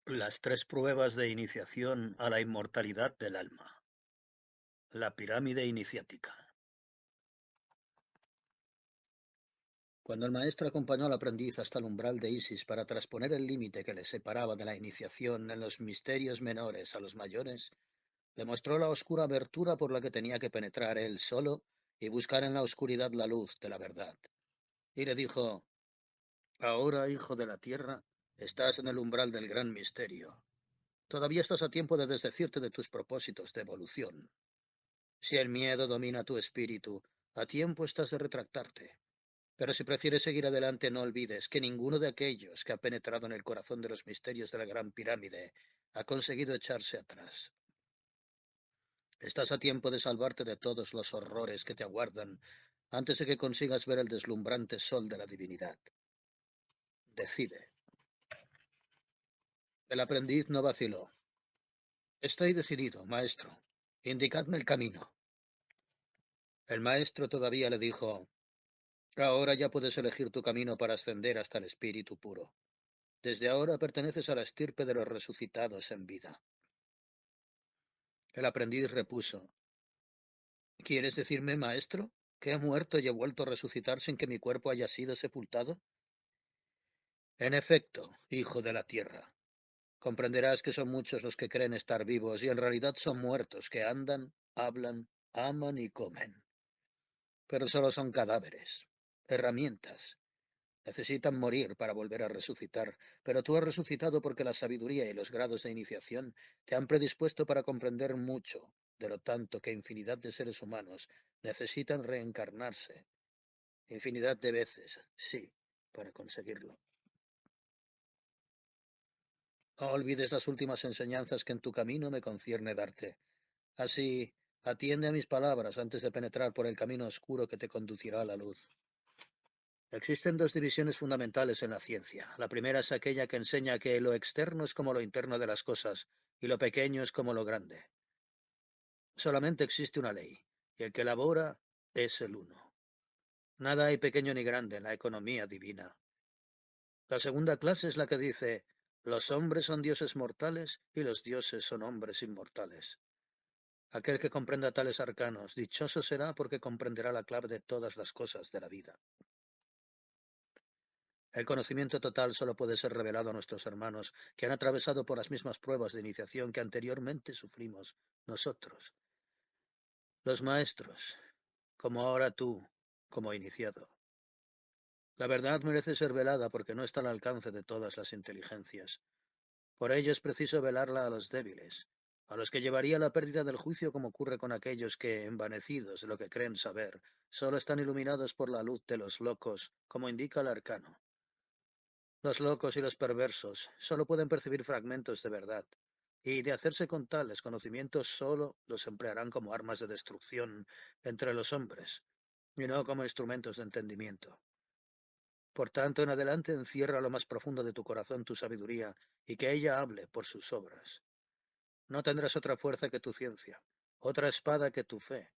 Las tres pruebas de iniciación a la inmortalidad del alma. La pirámide iniciática. Cuando el maestro acompañó al aprendiz hasta el umbral de Isis para trasponer el límite que le separaba de la iniciación en los misterios menores a los mayores, le mostró la oscura abertura por la que tenía que penetrar él solo y buscar en la oscuridad la luz de la verdad. Y le dijo: Ahora, hijo de la tierra, estás en el umbral del gran misterio. Todavía estás a tiempo de desdecirte de tus propósitos de evolución. Si el miedo domina tu espíritu, a tiempo estás de retractarte. Pero si prefieres seguir adelante, no olvides que ninguno de aquellos que ha penetrado en el corazón de los misterios de la Gran Pirámide ha conseguido echarse atrás. Estás a tiempo de salvarte de todos los horrores que te aguardan antes de que consigas ver el deslumbrante sol de la divinidad. Decide. El aprendiz no vaciló. Estoy decidido, maestro. Indicadme el camino. El maestro todavía le dijo: Ahora ya puedes elegir tu camino para ascender hasta el espíritu puro. Desde ahora perteneces a la estirpe de los resucitados en vida. El aprendiz repuso: ¿Quieres decirme, maestro, que he muerto y he vuelto a resucitar sin que mi cuerpo haya sido sepultado? En efecto, hijo de la tierra, comprenderás que son muchos los que creen estar vivos y en realidad son muertos que andan, hablan, aman y comen. Pero solo son cadáveres, herramientas. Necesitan morir para volver a resucitar, pero tú has resucitado porque la sabiduría y los grados de iniciación te han predispuesto para comprender mucho, de lo tanto que infinidad de seres humanos necesitan reencarnarse, infinidad de veces, sí, para conseguirlo. No olvides las últimas enseñanzas que en tu camino me concierne darte. Así, atiende a mis palabras antes de penetrar por el camino oscuro que te conducirá a la luz. Existen dos divisiones fundamentales en la ciencia. La primera es aquella que enseña que lo externo es como lo interno de las cosas y lo pequeño es como lo grande. Solamente existe una ley, y el que elabora es el uno. Nada hay pequeño ni grande en la economía divina. La segunda clase es la que dice: los hombres son dioses mortales y los dioses son hombres inmortales. Aquel que comprenda tales arcanos, dichoso será porque comprenderá la clave de todas las cosas de la vida. El conocimiento total solo puede ser revelado a nuestros hermanos que han atravesado por las mismas pruebas de iniciación que anteriormente sufrimos nosotros, los maestros, como ahora tú, como iniciado. La verdad merece ser velada porque no está al alcance de todas las inteligencias. Por ello es preciso velarla a los débiles, a los que llevaría la pérdida del juicio, como ocurre con aquellos que, envanecidos de lo que creen saber, solo están iluminados por la luz de los locos, como indica el arcano. Los locos y los perversos solo pueden percibir fragmentos de verdad, y de hacerse con tales conocimientos solo los emplearán como armas de destrucción entre los hombres, y no como instrumentos de entendimiento. Por tanto, en adelante encierra lo más profundo de tu corazón tu sabiduría, y que ella hable por sus obras. No tendrás otra fuerza que tu ciencia, otra espada que tu fe,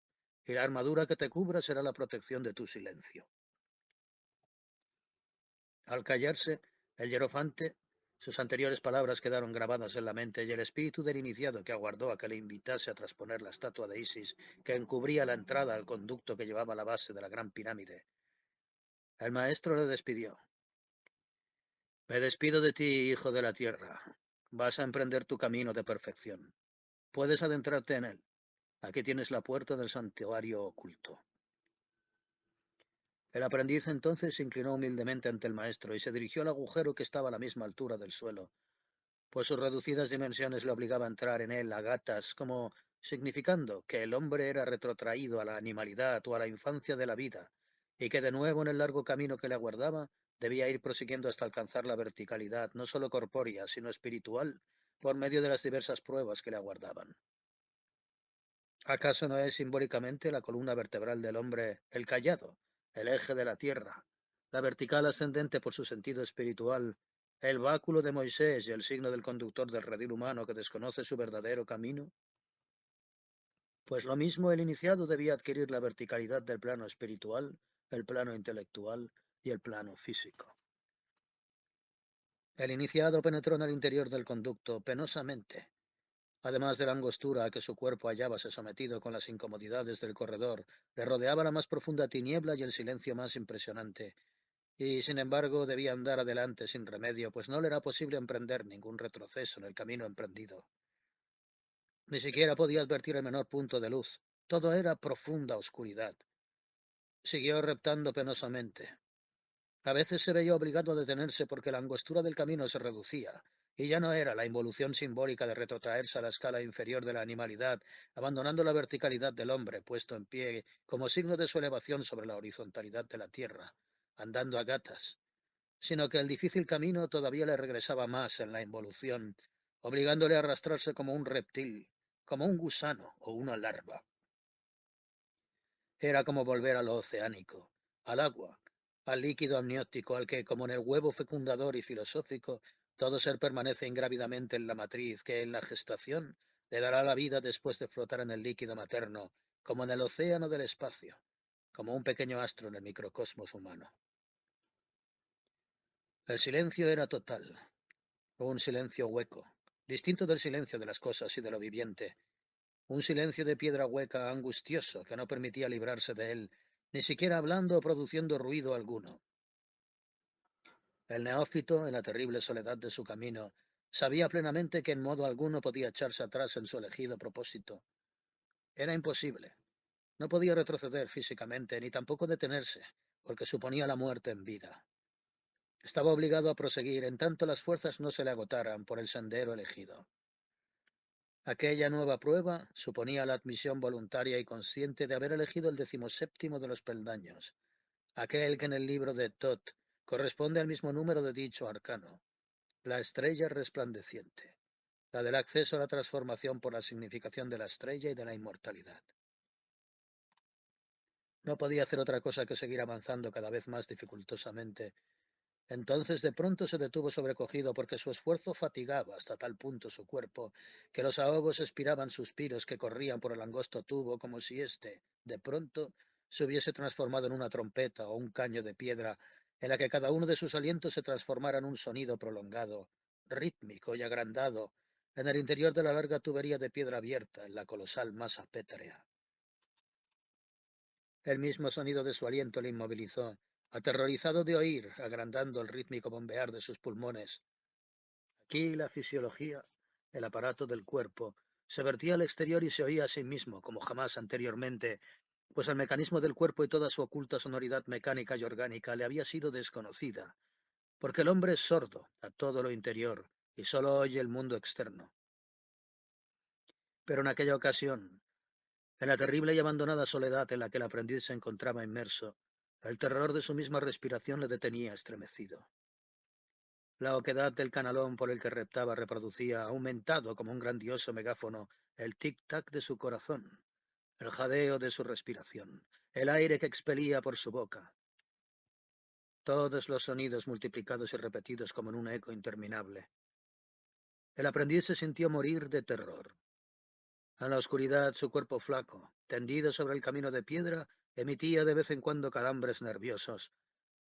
y la armadura que te cubra será la protección de tu silencio. Al callarse, el hierofante, sus anteriores palabras quedaron grabadas en la mente, y el espíritu del iniciado que aguardó a que le invitase a trasponer la estatua de Isis que encubría la entrada al conducto que llevaba a la base de la gran pirámide. El maestro le despidió. Me despido de ti, hijo de la tierra. Vas a emprender tu camino de perfección. Puedes adentrarte en él. Aquí tienes la puerta del santuario oculto. El aprendiz entonces se inclinó humildemente ante el maestro y se dirigió al agujero que estaba a la misma altura del suelo, pues sus reducidas dimensiones le obligaban a entrar en él a gatas, como significando que el hombre era retrotraído a la animalidad o a la infancia de la vida, y que de nuevo en el largo camino que le aguardaba debía ir prosiguiendo hasta alcanzar la verticalidad, no solo corpórea, sino espiritual, por medio de las diversas pruebas que le aguardaban. ¿Acaso no es simbólicamente la columna vertebral del hombre el cayado, el eje de la tierra, la vertical ascendente por su sentido espiritual, el báculo de Moisés y el signo del conductor del redil humano que desconoce su verdadero camino? Pues lo mismo el iniciado debía adquirir la verticalidad del plano espiritual, el plano intelectual y el plano físico. El iniciado penetró en el interior del conducto penosamente. Además de la angostura a que su cuerpo hallábase sometido con las incomodidades del corredor, le rodeaba la más profunda tiniebla y el silencio más impresionante. Y, sin embargo, debía andar adelante sin remedio, pues no le era posible emprender ningún retroceso en el camino emprendido. Ni siquiera podía advertir el menor punto de luz. Todo era profunda oscuridad. Siguió reptando penosamente. A veces se veía obligado a detenerse porque la angostura del camino se reducía, y ya no era la involución simbólica de retrotraerse a la escala inferior de la animalidad, abandonando la verticalidad del hombre puesto en pie como signo de su elevación sobre la horizontalidad de la tierra, andando a gatas, sino que el difícil camino todavía le regresaba más en la involución, obligándole a arrastrarse como un reptil, como un gusano o una larva. Era como volver a lo oceánico, al agua, al líquido amniótico, al que, como en el huevo fecundador y filosófico, todo ser permanece ingrávidamente en la matriz, que en la gestación le dará la vida después de flotar en el líquido materno, como en el océano del espacio, como un pequeño astro en el microcosmos humano. El silencio era total, un silencio hueco, distinto del silencio de las cosas y de lo viviente, un silencio de piedra hueca angustioso que no permitía librarse de él, ni siquiera hablando o produciendo ruido alguno. El neófito, en la terrible soledad de su camino, sabía plenamente que en modo alguno podía echarse atrás en su elegido propósito. Era imposible. No podía retroceder físicamente, ni tampoco detenerse, porque suponía la muerte en vida. Estaba obligado a proseguir en tanto las fuerzas no se le agotaran por el sendero elegido. Aquella nueva prueba suponía la admisión voluntaria y consciente de haber elegido el 17º de los peldaños, aquel que en el libro de Thoth corresponde al mismo número de dicho arcano, la estrella resplandeciente, la del acceso a la transformación por la significación de la estrella y de la inmortalidad. No podía hacer otra cosa que seguir avanzando cada vez más dificultosamente. Entonces de pronto se detuvo sobrecogido porque su esfuerzo fatigaba hasta tal punto su cuerpo que los ahogos expiraban suspiros que corrían por el angosto tubo como si éste, de pronto, se hubiese transformado en una trompeta o un caño de piedra en la que cada uno de sus alientos se transformara en un sonido prolongado, rítmico y agrandado, en el interior de la larga tubería de piedra abierta en la colosal masa pétrea. El mismo sonido de su aliento le inmovilizó, aterrorizado de oír, agrandando el rítmico bombear de sus pulmones. Aquí la fisiología, el aparato del cuerpo, se vertía al exterior y se oía a sí mismo, como jamás anteriormente, pues el mecanismo del cuerpo y toda su oculta sonoridad mecánica y orgánica le había sido desconocida, porque el hombre es sordo a todo lo interior y sólo oye el mundo externo. Pero en aquella ocasión, en la terrible y abandonada soledad en la que el aprendiz se encontraba inmerso, el terror de su misma respiración le detenía estremecido. La oquedad del canalón por el que reptaba reproducía, aumentado como un grandioso megáfono, el tic-tac de su corazón, el jadeo de su respiración, el aire que expelía por su boca. Todos los sonidos multiplicados y repetidos como en un eco interminable. El aprendiz se sintió morir de terror. En la oscuridad, su cuerpo flaco, tendido sobre el camino de piedra, emitía de vez en cuando calambres nerviosos.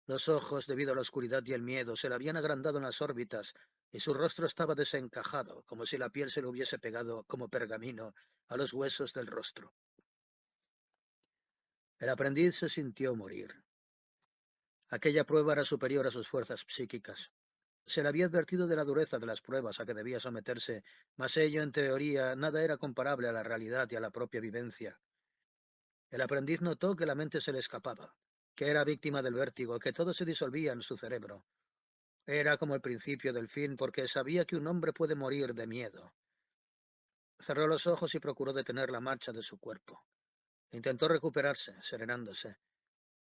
Los ojos, debido a la oscuridad y el miedo, se le habían agrandado en las órbitas, y su rostro estaba desencajado, como si la piel se le hubiese pegado, como pergamino, a los huesos del rostro. El aprendiz se sintió morir. Aquella prueba era superior a sus fuerzas psíquicas. Se le había advertido de la dureza de las pruebas a que debía someterse, mas ello, en teoría, nada era comparable a la realidad y a la propia vivencia. El aprendiz notó que la mente se le escapaba, que era víctima del vértigo, que todo se disolvía en su cerebro. Era como el principio del fin, porque sabía que un hombre puede morir de miedo. Cerró los ojos y procuró detener la marcha de su cuerpo. Intentó recuperarse, serenándose.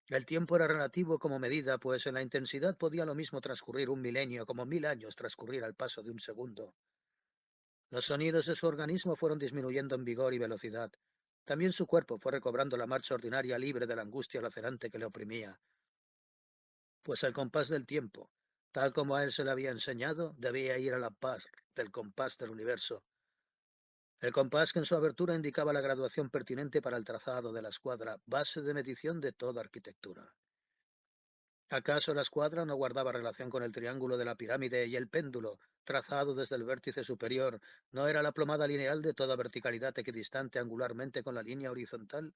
El tiempo era relativo como medida, pues en la intensidad podía lo mismo transcurrir un milenio como 1000 años transcurrir al paso de un segundo. Los sonidos de su organismo fueron disminuyendo en vigor y velocidad. También su cuerpo fue recobrando la marcha ordinaria libre de la angustia lacerante que le oprimía, pues el compás del tiempo, tal como a él se le había enseñado, debía ir a la paz del compás del universo. El compás que en su abertura indicaba la graduación pertinente para el trazado de la escuadra, base de medición de toda arquitectura. ¿Acaso la escuadra no guardaba relación con el triángulo de la pirámide y el péndulo, trazado desde el vértice superior, no era la plomada lineal de toda verticalidad equidistante angularmente con la línea horizontal?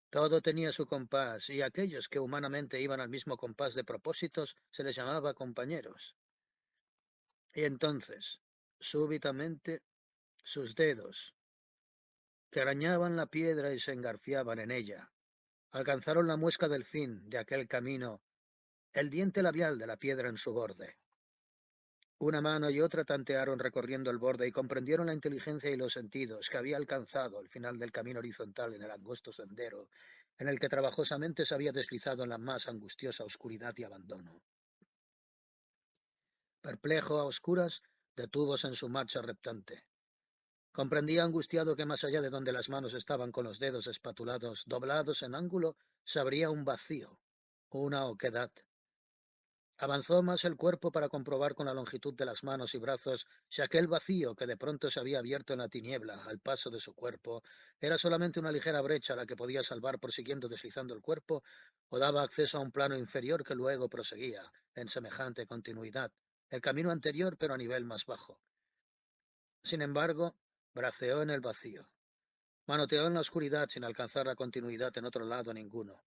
Todo tenía su compás, y aquellos que humanamente iban al mismo compás de propósitos se les llamaba compañeros. Y entonces, súbitamente, sus dedos, que arañaban la piedra y se engarfiaban en ella, alcanzaron la muesca del fin de aquel camino, el diente labial de la piedra en su borde. Una mano y otra tantearon recorriendo el borde y comprendieron la inteligencia y los sentidos que había alcanzado el final del camino horizontal en el angosto sendero, en el que trabajosamente se había deslizado en la más angustiosa oscuridad y abandono. Perplejo a oscuras, detúvose en su marcha reptante. Comprendía angustiado que más allá de donde las manos estaban con los dedos espatulados, doblados en ángulo, se abría un vacío, una oquedad. Avanzó más el cuerpo para comprobar con la longitud de las manos y brazos si aquel vacío que de pronto se había abierto en la tiniebla al paso de su cuerpo era solamente una ligera brecha a la que podía salvar prosiguiendo deslizando el cuerpo o daba acceso a un plano inferior que luego proseguía, en semejante continuidad, el camino anterior pero a nivel más bajo. Sin embargo, braceó en el vacío. Manoteó en la oscuridad sin alcanzar la continuidad en otro lado ninguno.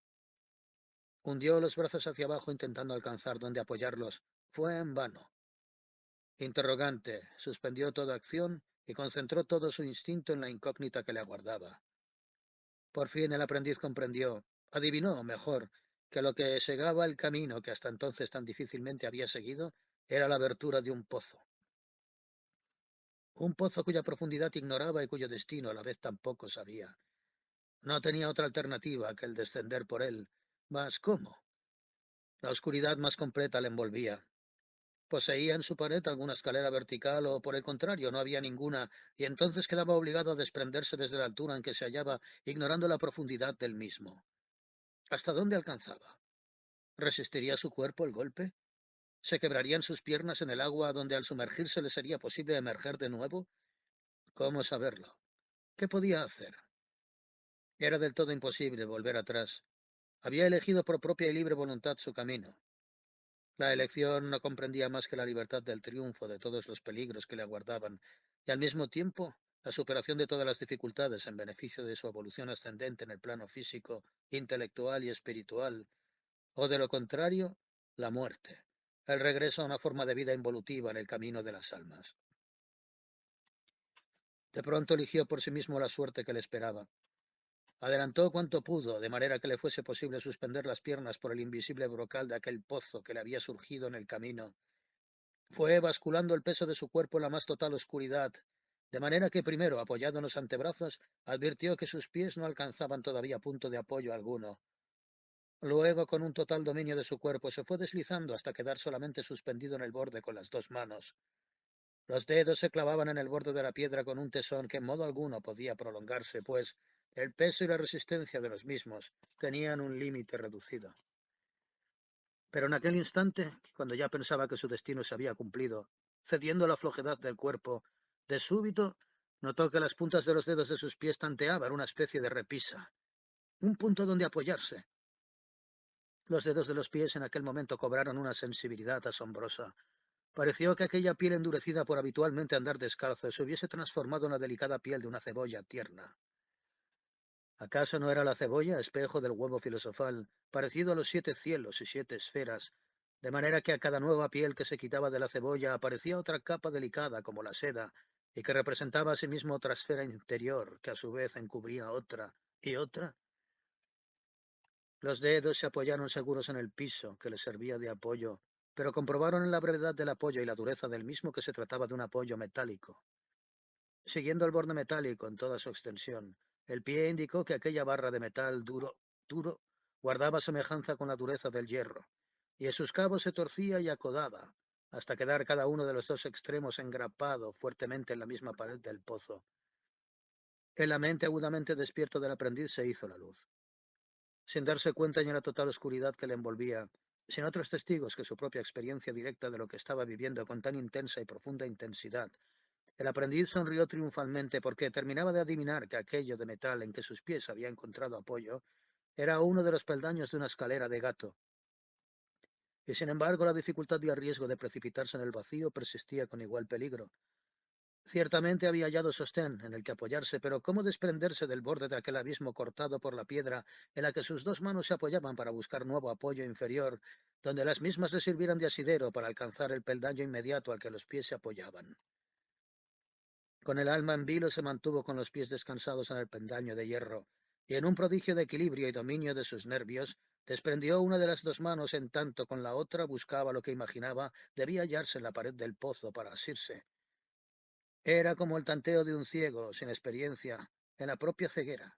Hundió los brazos hacia abajo intentando alcanzar dónde apoyarlos. Fue en vano. Interrogante, suspendió toda acción y concentró todo su instinto en la incógnita que le aguardaba. Por fin el aprendiz comprendió, adivinó, mejor, que lo que segaba el camino que hasta entonces tan difícilmente había seguido era la abertura de un pozo. Un pozo cuya profundidad ignoraba y cuyo destino a la vez tampoco sabía. No tenía otra alternativa que el descender por él. Mas, ¿cómo? La oscuridad más completa le envolvía. ¿Poseía en su pared alguna escalera vertical o, por el contrario, no había ninguna, y entonces quedaba obligado a desprenderse desde la altura en que se hallaba, ignorando la profundidad del mismo? ¿Hasta dónde alcanzaba? ¿Resistiría su cuerpo el golpe? ¿Se quebrarían sus piernas en el agua donde al sumergirse le sería posible emerger de nuevo? ¿Cómo saberlo? ¿Qué podía hacer? Era del todo imposible volver atrás. Había elegido por propia y libre voluntad su camino. La elección no comprendía más que la libertad del triunfo de todos los peligros que le aguardaban, y al mismo tiempo la superación de todas las dificultades en beneficio de su evolución ascendente en el plano físico, intelectual y espiritual, o de lo contrario, la muerte, el regreso a una forma de vida involutiva en el camino de las almas. De pronto eligió por sí mismo la suerte que le esperaba. Adelantó cuanto pudo, de manera que le fuese posible suspender las piernas por el invisible brocal de aquel pozo que le había surgido en el camino. Fue basculando el peso de su cuerpo en la más total oscuridad, de manera que primero, apoyado en los antebrazos, advirtió que sus pies no alcanzaban todavía punto de apoyo alguno. Luego, con un total dominio de su cuerpo, se fue deslizando hasta quedar solamente suspendido en el borde con las dos manos. Los dedos se clavaban en el borde de la piedra con un tesón que en modo alguno podía prolongarse, pues el peso y la resistencia de los mismos tenían un límite reducido. Pero en aquel instante, cuando ya pensaba que su destino se había cumplido, cediendo a la flojedad del cuerpo, de súbito notó que las puntas de los dedos de sus pies tanteaban una especie de repisa, un punto donde apoyarse. Los dedos de los pies en aquel momento cobraron una sensibilidad asombrosa. Pareció que aquella piel endurecida por habitualmente andar descalzo se hubiese transformado en la delicada piel de una cebolla tierna. ¿Acaso no era la cebolla espejo del huevo filosofal, parecido a los 7 cielos y 7 esferas, de manera que a cada nueva piel que se quitaba de la cebolla aparecía otra capa delicada como la seda, y que representaba asimismo otra esfera interior, que a su vez encubría otra y otra? Los dedos se apoyaron seguros en el piso, que les servía de apoyo, pero comprobaron en la brevedad del apoyo y la dureza del mismo que se trataba de un apoyo metálico. Siguiendo el borde metálico en toda su extensión, el pie indicó que aquella barra de metal duro, guardaba semejanza con la dureza del hierro, y en sus cabos se torcía y acodaba, hasta quedar cada uno de los dos extremos engrapado fuertemente en la misma pared del pozo. En la mente agudamente despierto del aprendiz se hizo la luz. Sin darse cuenta y en la total oscuridad que le envolvía, sin otros testigos que su propia experiencia directa de lo que estaba viviendo con tan intensa y profunda intensidad, el aprendiz sonrió triunfalmente porque terminaba de adivinar que aquello de metal en que sus pies había encontrado apoyo Era uno de los peldaños de una escalera de gato. Y sin embargo, la dificultad y el riesgo de precipitarse en el vacío persistía con igual peligro. Ciertamente había hallado sostén en el que apoyarse, pero ¿cómo desprenderse del borde de aquel abismo cortado por la piedra en la que sus dos manos se apoyaban para buscar nuevo apoyo inferior, donde las mismas le sirvieran de asidero para alcanzar el peldaño inmediato al que los pies se apoyaban? Con el alma en vilo se mantuvo con los pies descansados en el peldaño de hierro, y en un prodigio de equilibrio y dominio de sus nervios, desprendió una de las dos manos en tanto con la otra buscaba lo que imaginaba debía hallarse en la pared del pozo para asirse. Era como el tanteo de un ciego, sin experiencia, en la propia ceguera,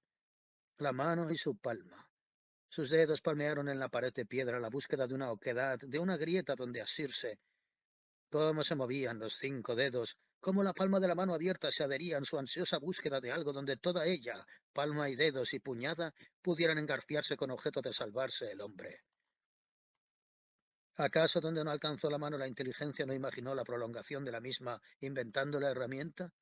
la mano y su palma. Sus dedos palmearon en la pared de piedra a la búsqueda de una oquedad, de una grieta donde asirse. Cómo se movían los 5 dedos, cómo la palma de la mano abierta se adhería en su ansiosa búsqueda de algo donde toda ella, palma y dedos y puñada, pudieran engarfiarse con objeto de salvarse el hombre. ¿Acaso donde no alcanzó la mano la inteligencia no imaginó la prolongación de la misma, inventando la herramienta?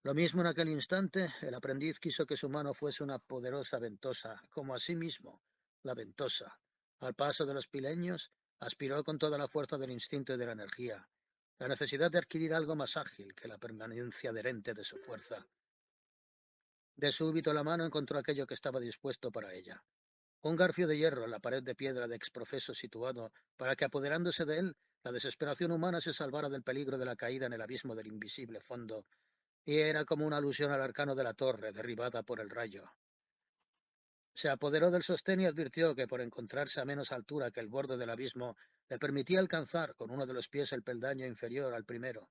Lo mismo en aquel instante, el aprendiz quiso que su mano fuese una poderosa ventosa, como asimismo, la ventosa, al paso de los pileños, aspiró con toda la fuerza del instinto y de la energía, la necesidad de adquirir algo más ágil que la permanencia adherente de su fuerza. De súbito la mano encontró aquello que estaba dispuesto para ella. Un garfio de hierro en la pared de piedra de exprofeso situado para que, apoderándose de él, la desesperación humana se salvara del peligro de la caída en el abismo del invisible fondo, y era como una alusión al arcano de la torre derribada por el rayo. Se apoderó del sostén y advirtió que, por encontrarse a menos altura que el borde del abismo, le permitía alcanzar con uno de los pies el peldaño inferior al primero.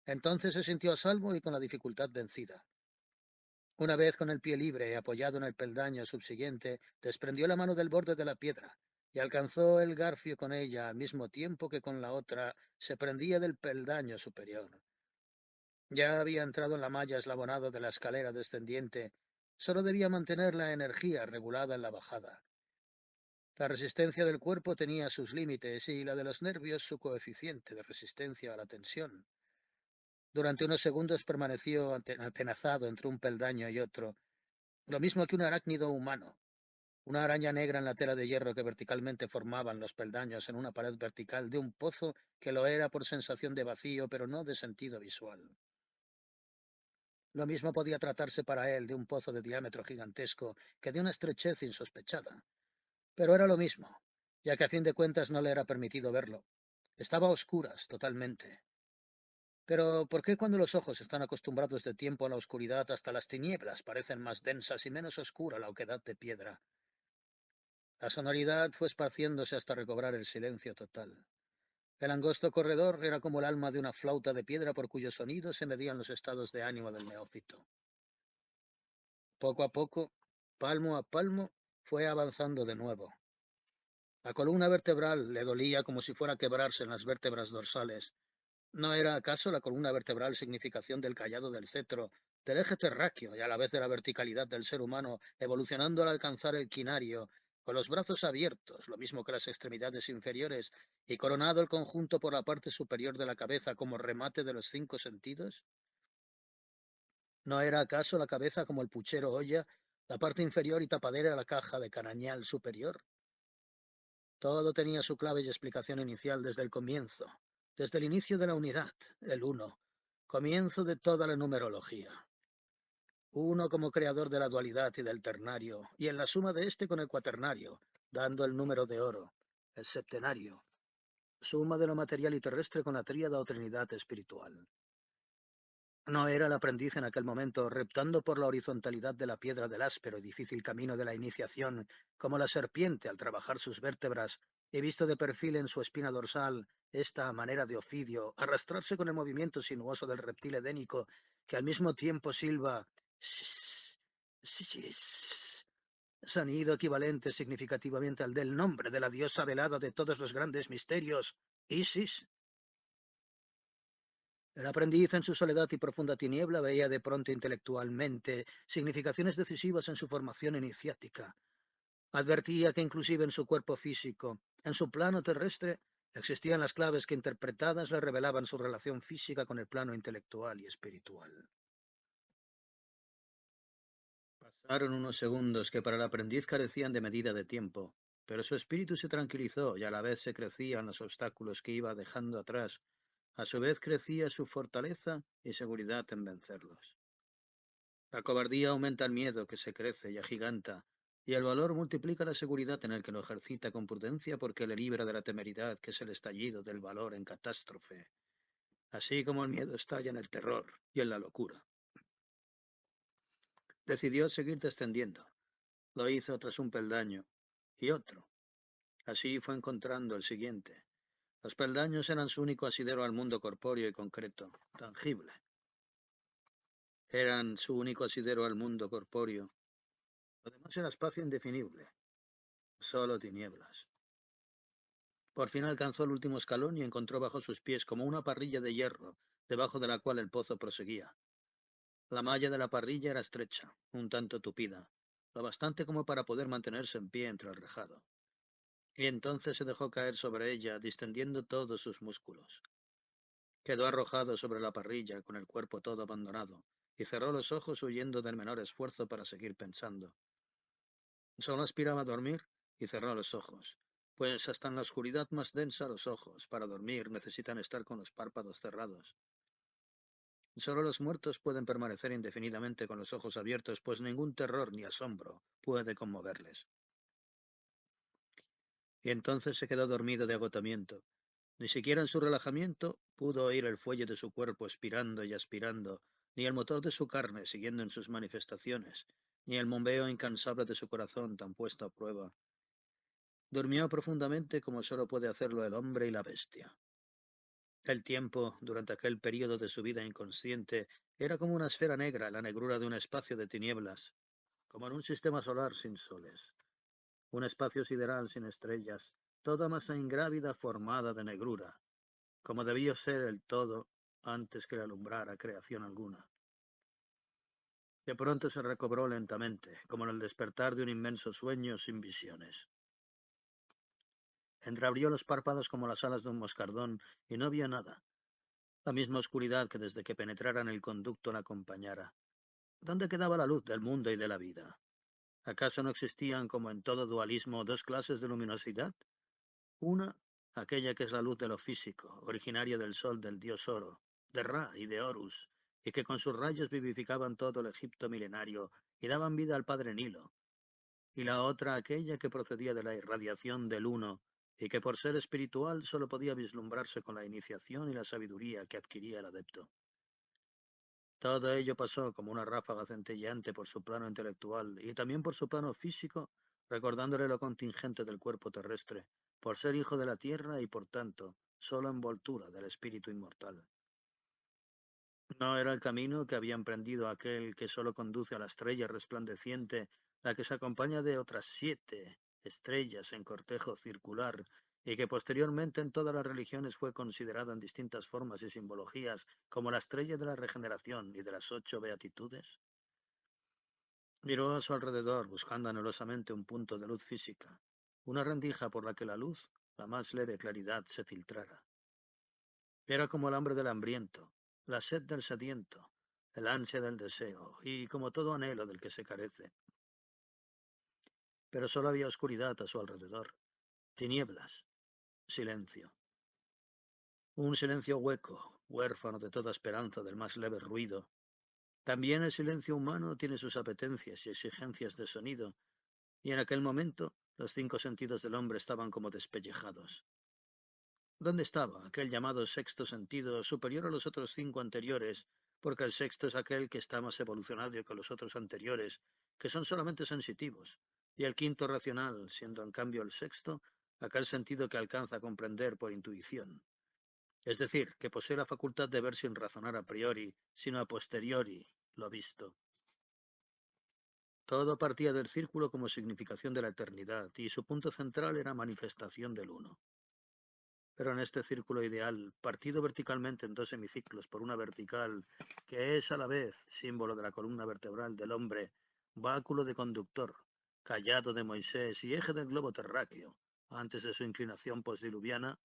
Entonces se sintió a salvo y con la dificultad vencida. Una vez con el pie libre y apoyado en el peldaño subsiguiente, desprendió la mano del borde de la piedra y alcanzó el garfio con ella al mismo tiempo que con la otra se prendía del peldaño superior. Ya había entrado en la malla eslabonada de la escalera descendiente. Solo debía mantener la energía regulada en la bajada. La resistencia del cuerpo tenía sus límites y la de los nervios su coeficiente de resistencia a la tensión. Durante unos segundos permaneció atenazado entre un peldaño y otro, lo mismo que un arácnido humano, una araña negra en la tela de hierro que verticalmente formaban los peldaños en una pared vertical de un pozo que lo era por sensación de vacío, pero no de sentido visual. Lo mismo podía tratarse para él de un pozo de diámetro gigantesco que de una estrechez insospechada. Pero era lo mismo, ya que a fin de cuentas no le era permitido verlo. Estaba a oscuras, totalmente. Pero ¿por qué cuando los ojos están acostumbrados de tiempo a la oscuridad hasta las tinieblas parecen más densas y menos oscura la oquedad de piedra? La sonoridad fue esparciéndose hasta recobrar el silencio total. El angosto corredor era como el alma de una flauta de piedra por cuyo sonido se medían los estados de ánimo del neófito. Poco a poco, palmo a palmo, fue avanzando de nuevo. La columna vertebral le dolía como si fuera a quebrarse en las vértebras dorsales. ¿No era acaso la columna vertebral significación del cayado del cetro, del eje terráqueo y a la vez de la verticalidad del ser humano, evolucionando al alcanzar el quinario, con los brazos abiertos, lo mismo que las extremidades inferiores, y coronado el conjunto por la parte superior de la cabeza como remate de los 5 sentidos? ¿No era acaso la cabeza como el puchero olla, la parte inferior y tapadera la caja de carañal superior? Todo tenía su clave y explicación inicial desde el comienzo, desde el inicio de la unidad, el uno, comienzo de toda la numerología. Uno como creador de la dualidad y del ternario, y en la suma de este con el cuaternario, dando el número de oro, el septenario, suma de lo material y terrestre con la tríada o trinidad espiritual. No era el aprendiz en aquel momento, reptando por la horizontalidad de la piedra del áspero y difícil camino de la iniciación, como la serpiente al trabajar sus vértebras, y visto de perfil en su espina dorsal, esta manera de Ofidio, arrastrarse con el movimiento sinuoso del reptil edénico, que al mismo tiempo silba "sis, sis", sonido equivalente significativamente al del nombre de la diosa velada de todos los grandes misterios, Isis. El aprendiz en su soledad y profunda tiniebla veía de pronto intelectualmente significaciones decisivas en su formación iniciática. Advertía que inclusive en su cuerpo físico, en su plano terrestre, existían las claves que interpretadas le revelaban su relación física con el plano intelectual y espiritual. Pasaron unos segundos que para el aprendiz carecían de medida de tiempo, pero su espíritu se tranquilizó y a la vez se crecían los obstáculos que iba dejando atrás. A su vez crecía su fortaleza y seguridad en vencerlos. La cobardía aumenta el miedo que se crece y agiganta, y el valor multiplica la seguridad en el que lo ejercita con prudencia porque le libra de la temeridad que es el estallido del valor en catástrofe, así como el miedo estalla en el terror y en la locura. Decidió seguir descendiendo. Lo hizo tras un peldaño y otro. Así fue encontrando el siguiente. Los peldaños eran su único asidero al mundo corpóreo y concreto, tangible. Eran su único asidero al mundo corpóreo. Lo demás era espacio indefinible, solo tinieblas. Por fin alcanzó el último escalón y encontró bajo sus pies como una parrilla de hierro, debajo de la cual el pozo proseguía. La malla de la parrilla era estrecha, un tanto tupida, lo bastante como para poder mantenerse en pie entre el rejado. Y entonces se dejó caer sobre ella, distendiendo todos sus músculos. Quedó arrojado sobre la parrilla, con el cuerpo todo abandonado, y cerró los ojos huyendo del menor esfuerzo para seguir pensando. Solo aspiraba a dormir y cerró los ojos, pues hasta en la oscuridad más densa los ojos, para dormir, necesitan estar con los párpados cerrados. Solo los muertos pueden permanecer indefinidamente con los ojos abiertos, pues ningún terror ni asombro puede conmoverles. Y entonces se quedó dormido de agotamiento. Ni siquiera en su relajamiento pudo oír el fuelle de su cuerpo expirando y aspirando, ni el motor de su carne siguiendo en sus manifestaciones, ni el bombeo incansable de su corazón tan puesto a prueba. Durmió profundamente como solo puede hacerlo el hombre y la bestia. El tiempo, durante aquel período de su vida inconsciente, era como una esfera negra, la negrura de un espacio de tinieblas, como en un sistema solar sin soles, un espacio sideral sin estrellas, toda masa ingrávida formada de negrura, como debió ser el todo antes que le alumbrara creación alguna. De pronto se recobró lentamente, como en el despertar de un inmenso sueño sin visiones. Entreabrió los párpados como las alas de un moscardón y no vio nada, la misma oscuridad que desde que penetrara en el conducto la acompañara. ¿Dónde quedaba la luz del mundo y de la vida? ¿Acaso no existían, como en todo dualismo, dos clases de luminosidad? Una, aquella que es la luz de lo físico, originaria del sol del dios Oro, de Ra y de Horus, y que con sus rayos vivificaban todo el Egipto milenario y daban vida al padre Nilo. Y la otra, aquella que procedía de la irradiación del Uno, y que por ser espiritual solo podía vislumbrarse con la iniciación y la sabiduría que adquiría el adepto. Todo ello pasó como una ráfaga centelleante por su plano intelectual y también por su plano físico, recordándole lo contingente del cuerpo terrestre, por ser hijo de la tierra y por tanto, solo envoltura del espíritu inmortal. No era el camino que había emprendido aquel que solo conduce a la estrella resplandeciente, la que se acompaña de otras 7 estrellas en cortejo circular, y que posteriormente en todas las religiones fue considerada en distintas formas y simbologías como la estrella de la regeneración y de las 8 beatitudes. Miró a su alrededor, buscando anhelosamente un punto de luz física, una rendija por la que la luz, la más leve claridad, se filtrara. Era como el hambre del hambriento, la sed del sediento, el ansia del deseo, y como todo anhelo del que se carece. Pero solo había oscuridad a su alrededor, tinieblas, silencio. Un silencio hueco, huérfano de toda esperanza del más leve ruido. También el silencio humano tiene sus apetencias y exigencias de sonido, y en aquel momento los 5 sentidos del hombre estaban como despellejados. ¿Dónde estaba aquel llamado sexto sentido, superior a los otros 5 anteriores, porque el sexto es aquel que está más evolucionado que los otros anteriores, que son solamente sensitivos, y el quinto racional, siendo en cambio el sexto, aquel sentido que alcanza a comprender por intuición? Es decir, que posee la facultad de ver sin razonar a priori, sino a posteriori, lo visto. Todo partía del círculo como significación de la eternidad, y su punto central era manifestación del uno. Pero en este círculo ideal, partido verticalmente en 2 semiciclos por una vertical, que es a la vez símbolo de la columna vertebral del hombre, báculo de conductor, cayado de Moisés y eje del globo terráqueo, antes de su inclinación postdiluviana,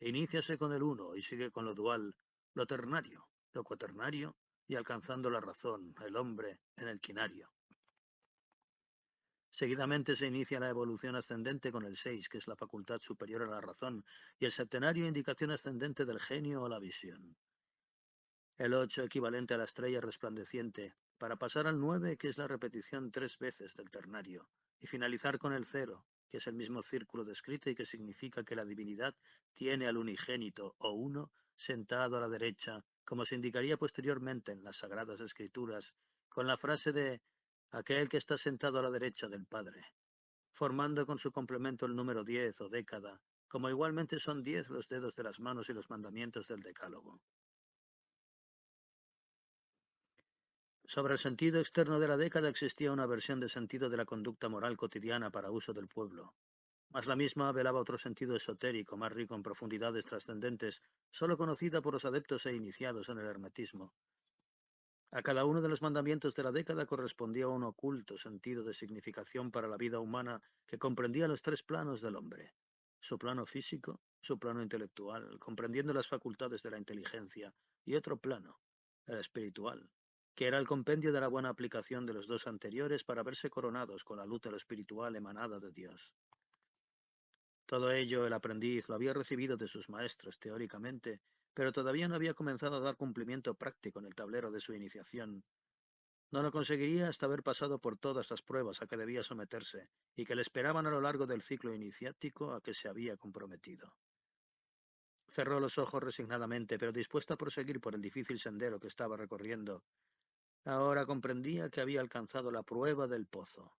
iníciase con el uno y sigue con lo dual, lo ternario, lo cuaternario, y alcanzando la razón, el hombre, en el quinario. Seguidamente se inicia la evolución ascendente con el 6, que es la facultad superior a la razón, y el septenario indicación ascendente del genio o la visión. El 8 equivalente a la estrella resplandeciente, para pasar al 9, que es la repetición 3 veces del ternario, y finalizar con el 0, que es el mismo círculo descrito y que significa que la divinidad tiene al unigénito o uno sentado a la derecha, como se indicaría posteriormente en las Sagradas Escrituras, con la frase de aquel que está sentado a la derecha del Padre, formando con su complemento el número 10 o década, como igualmente son 10 los dedos de las manos y los mandamientos del Decálogo. Sobre el sentido externo de la década existía una versión de sentido de la conducta moral cotidiana para uso del pueblo, mas la misma velaba otro sentido esotérico, más rico en profundidades trascendentes, sólo conocida por los adeptos e iniciados en el hermetismo. A cada uno de los mandamientos de la década correspondía un oculto sentido de significación para la vida humana que comprendía los 3 planos del hombre: su plano físico, su plano intelectual, comprendiendo las facultades de la inteligencia, y otro plano, el espiritual, que era el compendio de la buena aplicación de los 2 anteriores para verse coronados con la luz de lo espiritual emanada de Dios. Todo ello el aprendiz lo había recibido de sus maestros teóricamente, pero todavía no había comenzado a dar cumplimiento práctico en el tablero de su iniciación. No lo conseguiría hasta haber pasado por todas las pruebas a que debía someterse y que le esperaban a lo largo del ciclo iniciático a que se había comprometido. Cerró los ojos resignadamente, pero dispuesta a proseguir por el difícil sendero que estaba recorriendo. Ahora comprendía que había alcanzado la prueba del pozo.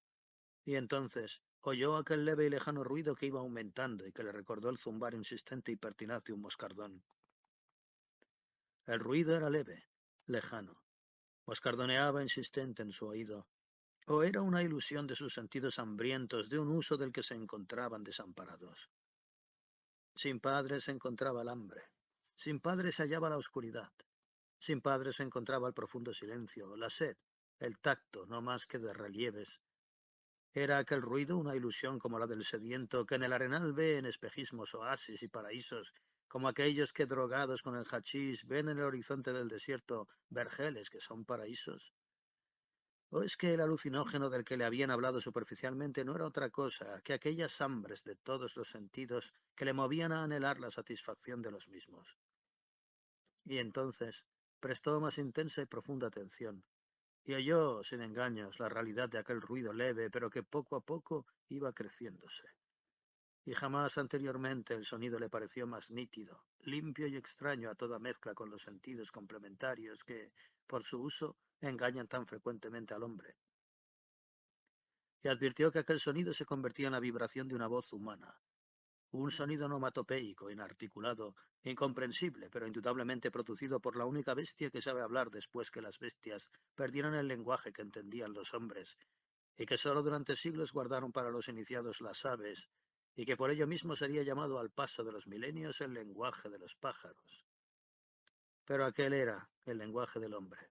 Y entonces oyó aquel leve y lejano ruido que iba aumentando y que le recordó el zumbar insistente y pertinaz de un moscardón. El ruido era leve, lejano. Moscardoneaba insistente en su oído. ¿O era una ilusión de sus sentidos hambrientos de un uso del que se encontraban desamparados? Sin padre se encontraba el hambre. Sin padre se hallaba la oscuridad. Sin padre se encontraba el profundo silencio, la sed, el tacto, no más que de relieves. ¿Era aquel ruido una ilusión como la del sediento que en el arenal ve en espejismos oasis y paraísos, como aquellos que drogados con el hachís ven en el horizonte del desierto vergeles que son paraísos? ¿O es que el alucinógeno del que le habían hablado superficialmente no era otra cosa que aquellas hambres de todos los sentidos que le movían a anhelar la satisfacción de los mismos? Y entonces prestó más intensa y profunda atención, y oyó, sin engaños, la realidad de aquel ruido leve, pero que poco a poco iba creciéndose. Y jamás anteriormente el sonido le pareció más nítido, limpio y extraño a toda mezcla con los sentidos complementarios que, por su uso, engañan tan frecuentemente al hombre. Y advirtió que aquel sonido se convertía en la vibración de una voz humana, un sonido onomatopeico, inarticulado, incomprensible, pero indudablemente producido por la única bestia que sabe hablar después que las bestias perdieron el lenguaje que entendían los hombres, y que sólo durante siglos guardaron para los iniciados las aves, y que por ello mismo sería llamado al paso de los milenios el lenguaje de los pájaros. Pero aquel era el lenguaje del hombre.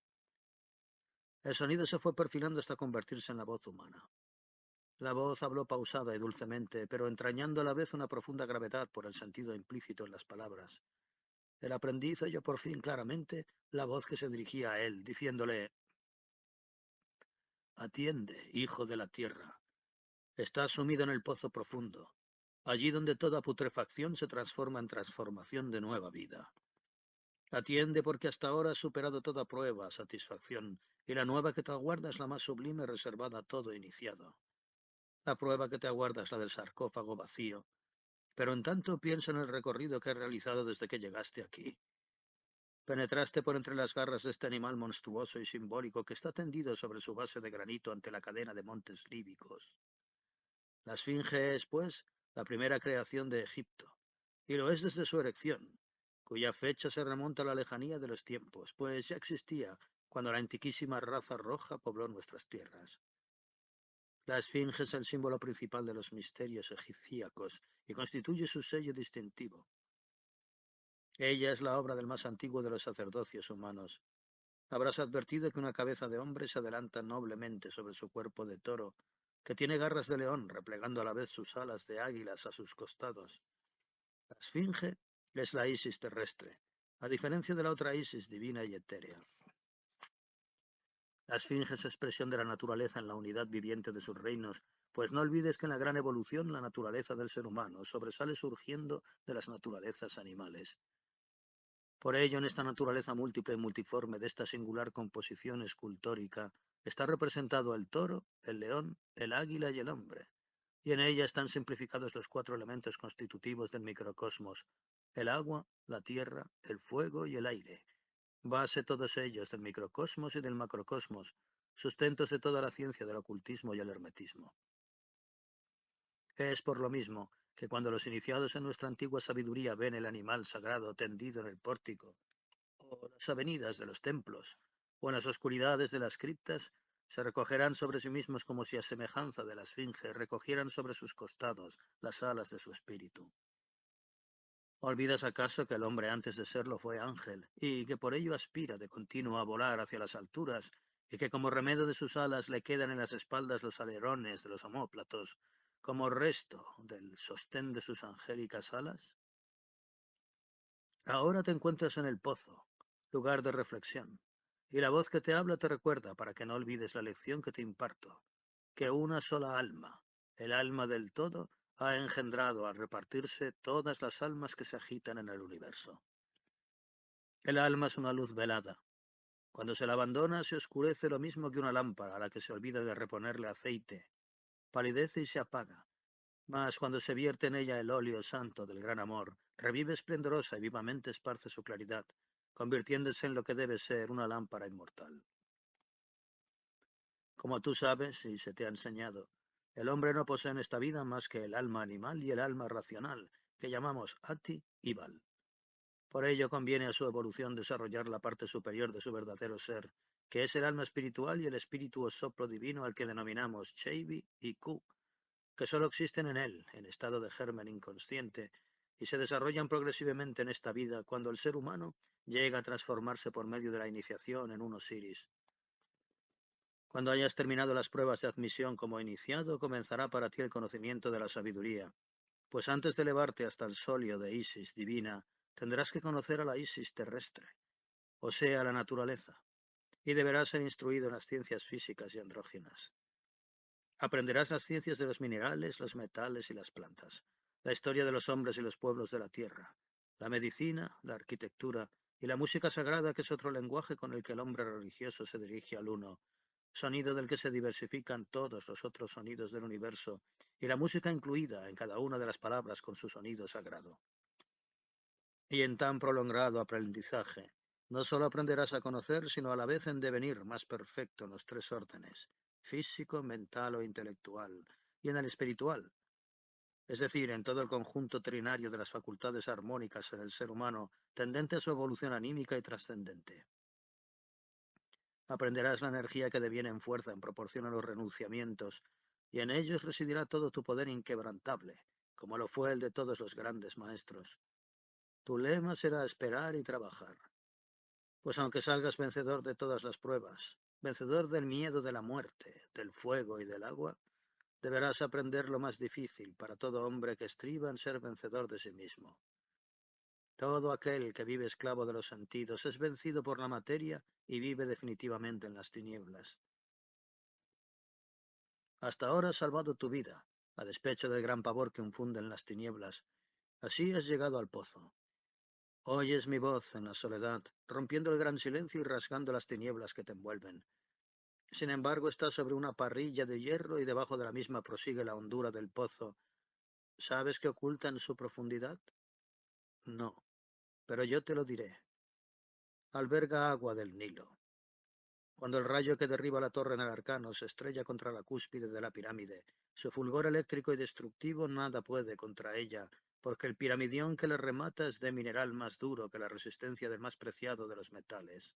El sonido se fue perfilando hasta convertirse en la voz humana. La voz habló pausada y dulcemente, pero entrañando a la vez una profunda gravedad por el sentido implícito en las palabras. El aprendiz oyó por fin claramente la voz que se dirigía a él, diciéndole: «Atiende, hijo de la tierra. Estás sumido en el pozo profundo, allí donde toda putrefacción se transforma en transformación de nueva vida. Atiende porque hasta ahora has superado toda prueba, satisfacción, y la nueva que te aguarda es la más sublime reservada a todo iniciado. La prueba que te aguarda es la del sarcófago vacío. Pero en tanto piensa en el recorrido que has realizado desde que llegaste aquí. Penetraste por entre las garras de este animal monstruoso y simbólico que está tendido sobre su base de granito ante la cadena de montes líbicos. La Esfinge es, pues, la primera creación de Egipto, y lo es desde su erección, cuya fecha se remonta a la lejanía de los tiempos, pues ya existía cuando la antiquísima raza roja pobló nuestras tierras. La Esfinge es el símbolo principal de los misterios egipcíacos y constituye su sello distintivo. Ella es la obra del más antiguo de los sacerdocios humanos. Habrás advertido que una cabeza de hombre se adelanta noblemente sobre su cuerpo de toro, que tiene garras de león, replegando a la vez sus alas de águilas a sus costados. La esfinge es la Isis terrestre, a diferencia de la otra Isis divina y etérea. La esfinge es expresión de la naturaleza en la unidad viviente de sus reinos, pues no olvides que en la gran evolución la naturaleza del ser humano sobresale surgiendo de las naturalezas animales. Por ello, en esta naturaleza múltiple y multiforme de esta singular composición escultórica, está representado el toro, el león, el águila y el hombre, y en ella están simplificados los cuatro elementos constitutivos del microcosmos: el agua, la tierra, el fuego y el aire, base todos ellos del microcosmos y del macrocosmos, sustentos de toda la ciencia del ocultismo y el hermetismo. Es por lo mismo que cuando los iniciados en nuestra antigua sabiduría ven el animal sagrado tendido en el pórtico, o las avenidas de los templos, o en las oscuridades de las criptas, se recogerán sobre sí mismos como si a semejanza de la esfinge recogieran sobre sus costados las alas de su espíritu. ¿Olvidas acaso que el hombre antes de serlo fue ángel, y que por ello aspira de continuo a volar hacia las alturas, y que como remedio de sus alas le quedan en las espaldas los alerones de los omóplatos, como resto del sostén de sus angélicas alas? Ahora te encuentras en el pozo, lugar de reflexión, y la voz que te habla te recuerda, para que no olvides la lección que te imparto, que una sola alma, el alma del todo, ha engendrado al repartirse todas las almas que se agitan en el universo. El alma es una luz velada. Cuando se la abandona se oscurece lo mismo que una lámpara a la que se olvida de reponerle aceite, palidece y se apaga. Mas cuando se vierte en ella el óleo santo del gran amor, revive esplendorosa y vivamente esparce su claridad, convirtiéndose en lo que debe ser una lámpara inmortal. Como tú sabes y se te ha enseñado, el hombre no posee en esta vida más que el alma animal y el alma racional, que llamamos Ati y Val. Por ello conviene a su evolución desarrollar la parte superior de su verdadero ser, que es el alma espiritual y el espíritu o soplo divino al que denominamos Cheivi y Ku, que sólo existen en él, en estado de germen inconsciente, y se desarrollan progresivamente en esta vida cuando el ser humano llega a transformarse por medio de la iniciación en un Osiris. Cuando hayas terminado las pruebas de admisión como iniciado, comenzará para ti el conocimiento de la sabiduría, pues antes de elevarte hasta el solio de Isis divina, tendrás que conocer a la Isis terrestre, o sea, la naturaleza, y deberás ser instruido en las ciencias físicas y andróginas. Aprenderás las ciencias de los minerales, los metales y las plantas, la historia de los hombres y los pueblos de la tierra, la medicina, la arquitectura y la música sagrada, que es otro lenguaje con el que el hombre religioso se dirige al uno, sonido del que se diversifican todos los otros sonidos del universo, y la música incluida en cada una de las palabras con su sonido sagrado. Y en tan prolongado aprendizaje, no solo aprenderás a conocer, sino a la vez en devenir más perfecto en los tres órdenes: físico, mental o intelectual, y en el espiritual, es decir, en todo el conjunto trinario de las facultades armónicas en el ser humano, tendente a su evolución anímica y trascendente. Aprenderás la energía que deviene en fuerza en proporción a los renunciamientos, y en ellos residirá todo tu poder inquebrantable, como lo fue el de todos los grandes maestros. Tu lema será esperar y trabajar. Pues aunque salgas vencedor de todas las pruebas, vencedor del miedo de la muerte, del fuego y del agua, deberás aprender lo más difícil para todo hombre que estriba en ser vencedor de sí mismo. Todo aquel que vive esclavo de los sentidos es vencido por la materia y vive definitivamente en las tinieblas. Hasta ahora has salvado tu vida, a despecho del gran pavor que infunden las tinieblas. Así has llegado al pozo. Oyes mi voz en la soledad, rompiendo el gran silencio y rasgando las tinieblas que te envuelven. Sin embargo, está sobre una parrilla de hierro y debajo de la misma prosigue la hondura del pozo. ¿Sabes qué oculta en su profundidad? No, pero yo te lo diré. Alberga agua del Nilo. Cuando el rayo que derriba la torre en el Arcano se estrella contra la cúspide de la pirámide, su fulgor eléctrico y destructivo nada puede contra ella, porque el piramidión que le remata es de mineral más duro que la resistencia del más preciado de los metales.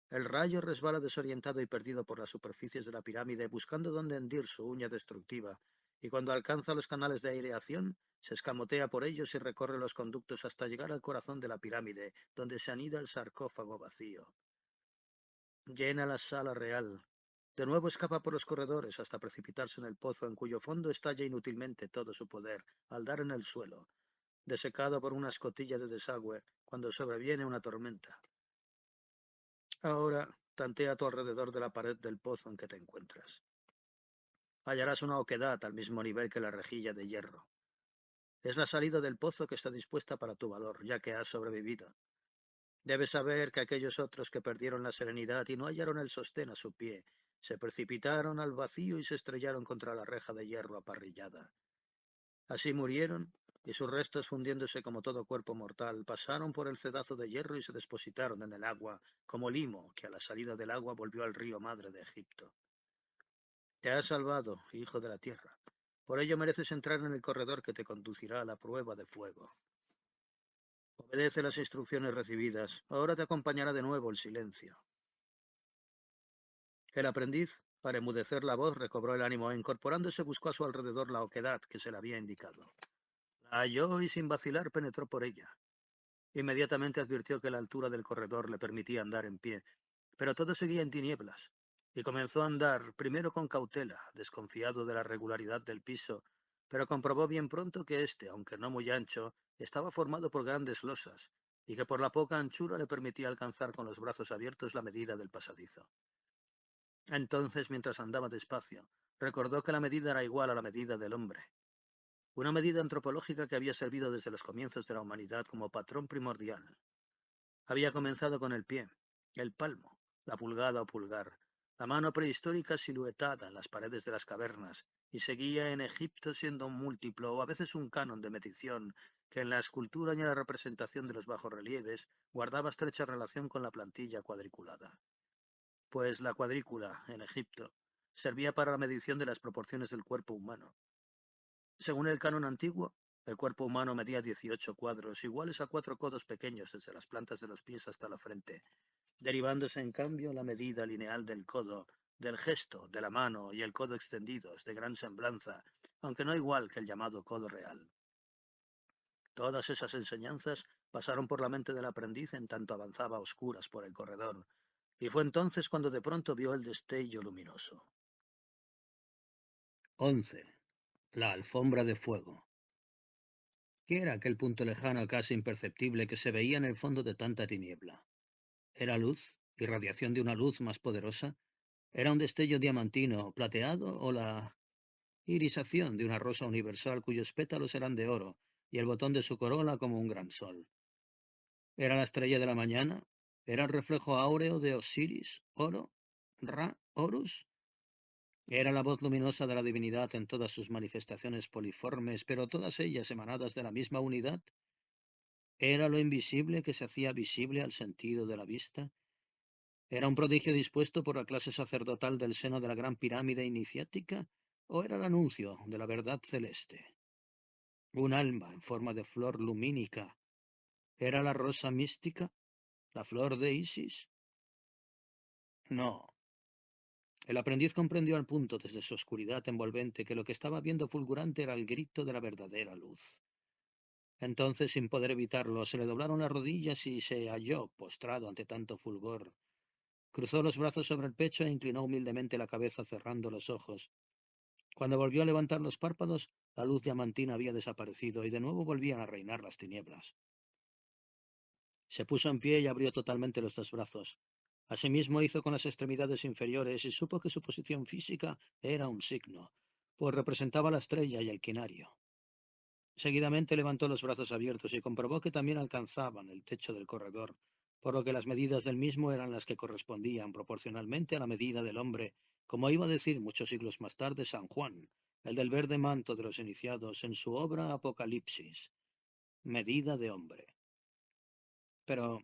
El rayo resbala desorientado y perdido por las superficies de la pirámide, buscando dónde hendir su uña destructiva, y cuando alcanza los canales de aireación, se escamotea por ellos y recorre los conductos hasta llegar al corazón de la pirámide, donde se anida el sarcófago vacío. Llena la sala real. De nuevo escapa por los corredores hasta precipitarse en el pozo, en cuyo fondo estalla inútilmente todo su poder, al dar en el suelo, desecado por una escotilla de desagüe, cuando sobreviene una tormenta. Ahora, tantea a tu alrededor de la pared del pozo en que te encuentras. Hallarás una oquedad al mismo nivel que la rejilla de hierro. Es la salida del pozo que está dispuesta para tu valor, ya que has sobrevivido. Debes saber que aquellos otros que perdieron la serenidad y no hallaron el sostén a su pie, se precipitaron al vacío y se estrellaron contra la reja de hierro aparrillada. Así murieron, y sus restos, fundiéndose como todo cuerpo mortal, pasaron por el cedazo de hierro y se depositaron en el agua, como limo que a la salida del agua volvió al río madre de Egipto. Te has salvado, hijo de la tierra. Por ello mereces entrar en el corredor que te conducirá a la prueba de fuego. Obedece las instrucciones recibidas. Ahora te acompañará de nuevo el silencio. El aprendiz, para emudecer la voz, recobró el ánimo e incorporándose buscó a su alrededor la oquedad que se le había indicado. La halló y sin vacilar penetró por ella. Inmediatamente advirtió que la altura del corredor le permitía andar en pie, pero todo seguía en tinieblas, y comenzó a andar, primero con cautela, desconfiado de la regularidad del piso, pero comprobó bien pronto que éste, aunque no muy ancho, estaba formado por grandes losas, y que por la poca anchura le permitía alcanzar con los brazos abiertos la medida del pasadizo. Entonces, mientras andaba despacio, recordó que la medida era igual a la medida del hombre, una medida antropológica que había servido desde los comienzos de la humanidad como patrón primordial. Había comenzado con el pie, el palmo, la pulgada o pulgar, la mano prehistórica siluetada en las paredes de las cavernas, y seguía en Egipto siendo un múltiplo o a veces un canon de medición que en la escultura y en la representación de los bajorrelieves guardaba estrecha relación con la plantilla cuadriculada. Pues la cuadrícula, en Egipto, servía para la medición de las proporciones del cuerpo humano. Según el canon antiguo, el cuerpo humano medía 18 cuadros, iguales a 4 codos pequeños desde las plantas de los pies hasta la frente, derivándose en cambio la medida lineal del codo, del gesto, de la mano y el codo extendidos, de gran semblanza, aunque no igual que el llamado codo real. Todas esas enseñanzas pasaron por la mente del aprendiz en tanto avanzaba a oscuras por el corredor, y fue entonces cuando de pronto vio el destello luminoso. 11. La alfombra de fuego. ¿Qué era aquel punto lejano, casi imperceptible, que se veía en el fondo de tanta tiniebla? ¿Era luz? ¿Irradiación de una luz más poderosa? ¿Era un destello diamantino, plateado o la irisación de una rosa universal cuyos pétalos eran de oro y el botón de su corola como un gran sol? ¿Era la estrella de la mañana? ¿Era el reflejo áureo de Osiris, Oro, Ra, Horus? Era la voz luminosa de la divinidad en todas sus manifestaciones poliformes, pero todas ellas emanadas de la misma unidad. ¿Era lo invisible que se hacía visible al sentido de la vista? ¿Era un prodigio dispuesto por la clase sacerdotal del seno de la gran pirámide iniciática? ¿O era el anuncio de la verdad celeste? ¿Un alma en forma de flor lumínica? ¿Era la rosa mística? ¿La flor de Isis? No. El aprendiz comprendió al punto desde su oscuridad envolvente que lo que estaba viendo fulgurante era el grito de la verdadera luz. Entonces, sin poder evitarlo, se le doblaron las rodillas y se halló postrado ante tanto fulgor. Cruzó los brazos sobre el pecho e inclinó humildemente la cabeza cerrando los ojos. Cuando volvió a levantar los párpados, la luz diamantina había desaparecido y de nuevo volvían a reinar las tinieblas. Se puso en pie y abrió totalmente los dos brazos. Asimismo hizo con las extremidades inferiores y supo que su posición física era un signo, pues representaba la estrella y el quinario. Seguidamente levantó los brazos abiertos y comprobó que también alcanzaban el techo del corredor, por lo que las medidas del mismo eran las que correspondían proporcionalmente a la medida del hombre, como iba a decir muchos siglos más tarde San Juan, el del verde manto de los iniciados, en su obra Apocalipsis. Medida de hombre. Pero,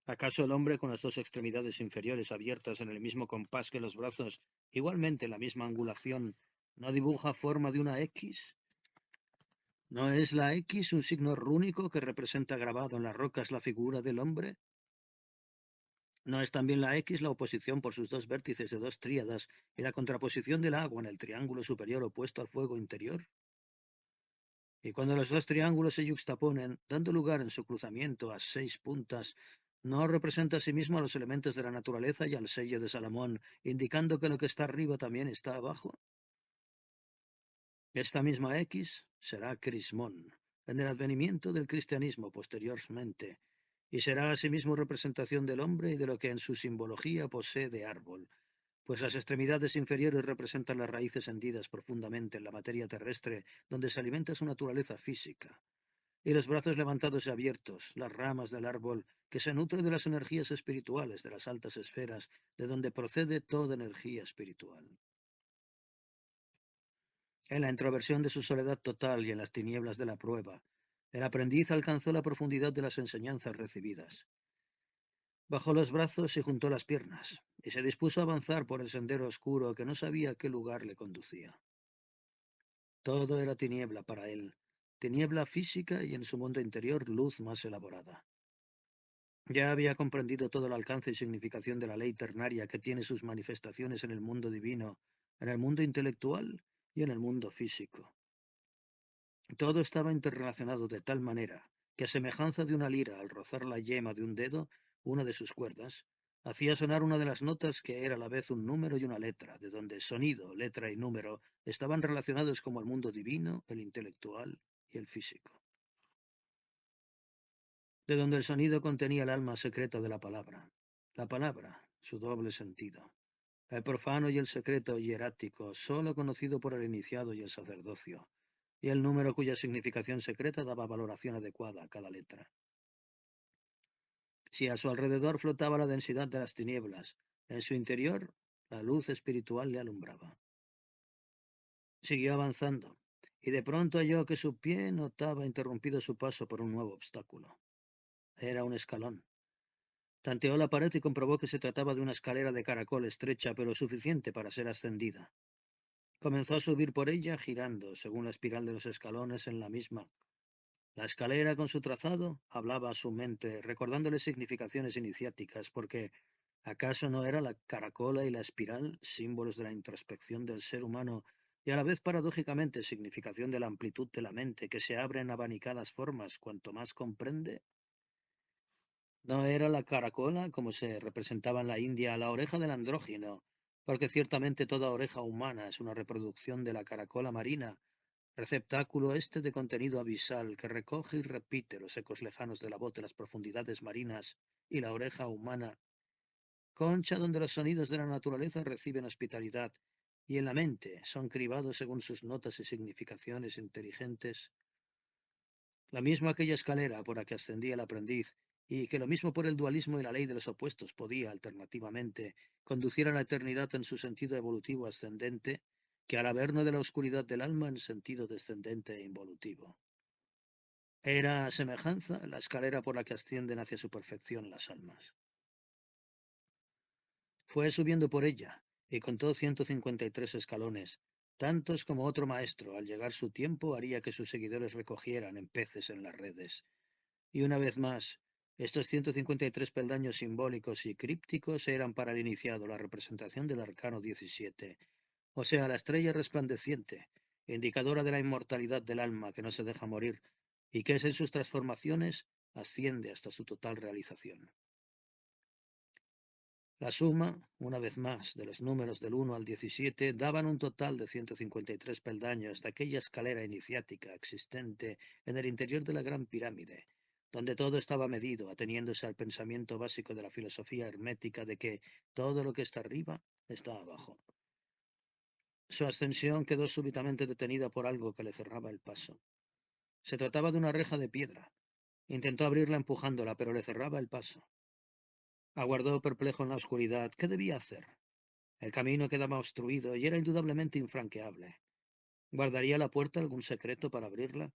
¿acaso el hombre con las dos extremidades inferiores abiertas en el mismo compás que los brazos, igualmente la misma angulación, no dibuja forma de una X? ¿No es la X un signo rúnico que representa grabado en las rocas la figura del hombre? ¿No es también la X la oposición por sus dos vértices de dos tríadas y la contraposición del agua en el triángulo superior opuesto al fuego interior? Y cuando los dos triángulos se yuxtaponen, dando lugar en su cruzamiento a 6 puntas, ¿no representa a sí mismo a los elementos de la naturaleza y al sello de Salomón, indicando que lo que está arriba también está abajo? Esta misma X será Crismón, en el advenimiento del cristianismo posteriormente, y será asimismo representación del hombre y de lo que en su simbología posee de árbol, pues las extremidades inferiores representan las raíces hendidas profundamente en la materia terrestre donde se alimenta su naturaleza física, y los brazos levantados y abiertos, las ramas del árbol, que se nutre de las energías espirituales de las altas esferas, de donde procede toda energía espiritual. En la introversión de su soledad total y en las tinieblas de la prueba, el aprendiz alcanzó la profundidad de las enseñanzas recibidas. Bajó los brazos y juntó las piernas, y se dispuso a avanzar por el sendero oscuro que no sabía a qué lugar le conducía. Todo era tiniebla para él, tiniebla física y en su mundo interior luz más elaborada. Ya había comprendido todo el alcance y significación de la ley ternaria que tiene sus manifestaciones en el mundo divino, en el mundo intelectual y en el mundo físico. Todo estaba interrelacionado de tal manera que, a semejanza de una lira al rozar la yema de un dedo, una de sus cuerdas, hacía sonar una de las notas que era a la vez un número y una letra, de donde sonido, letra y número estaban relacionados como el mundo divino, el intelectual y el físico. De donde el sonido contenía el alma secreta de la palabra, su doble sentido, el profano y el secreto hierático, sólo conocido por el iniciado y el sacerdocio, y el número cuya significación secreta daba valoración adecuada a cada letra. Si a su alrededor flotaba la densidad de las tinieblas, en su interior la luz espiritual le alumbraba. Siguió avanzando, y de pronto halló que su pie notaba interrumpido su paso por un nuevo obstáculo. Era un escalón. Tanteó la pared y comprobó que se trataba de una escalera de caracol estrecha pero suficiente para ser ascendida. Comenzó a subir por ella, girando, según la espiral de los escalones en la misma. La escalera con su trazado hablaba a su mente, recordándole significaciones iniciáticas, porque ¿acaso no era la caracola y la espiral símbolos de la introspección del ser humano y a la vez paradójicamente significación de la amplitud de la mente que se abre en abanicadas formas cuanto más comprende? No era la caracola, como se representaba en la India, la oreja del andrógino, porque ciertamente toda oreja humana es una reproducción de la caracola marina, receptáculo este de contenido abisal que recoge y repite los ecos lejanos de la voz de las profundidades marinas, y la oreja humana, concha donde los sonidos de la naturaleza reciben hospitalidad, y en la mente son cribados según sus notas y significaciones inteligentes. La misma aquella escalera por la que ascendía el aprendiz, y que lo mismo por el dualismo y la ley de los opuestos podía, alternativamente, conducir a la eternidad en su sentido evolutivo ascendente, que al averno de la oscuridad del alma en sentido descendente e involutivo. Era, a semejanza, la escalera por la que ascienden hacia su perfección las almas. Fue subiendo por ella, y contó 153 escalones, tantos como otro maestro, al llegar su tiempo, haría que sus seguidores recogieran en peces en las redes. Y una vez más, estos 153 peldaños simbólicos y crípticos eran para el iniciado la representación del arcano 17, o sea, la estrella resplandeciente, indicadora de la inmortalidad del alma que no se deja morir y que es en sus transformaciones asciende hasta su total realización. La suma, una vez más, de los números del 1 al 17 daban un total de 153 peldaños de aquella escalera iniciática existente en el interior de la Gran Pirámide, donde todo estaba medido, ateniéndose al pensamiento básico de la filosofía hermética de que todo lo que está arriba está abajo. Su ascensión quedó súbitamente detenida por algo que le cerraba el paso. Se trataba de una reja de piedra. Intentó abrirla empujándola, pero le cerraba el paso. Aguardó perplejo en la oscuridad. ¿Qué debía hacer? El camino quedaba obstruido y era indudablemente infranqueable. ¿Guardaría la puerta algún secreto para abrirla?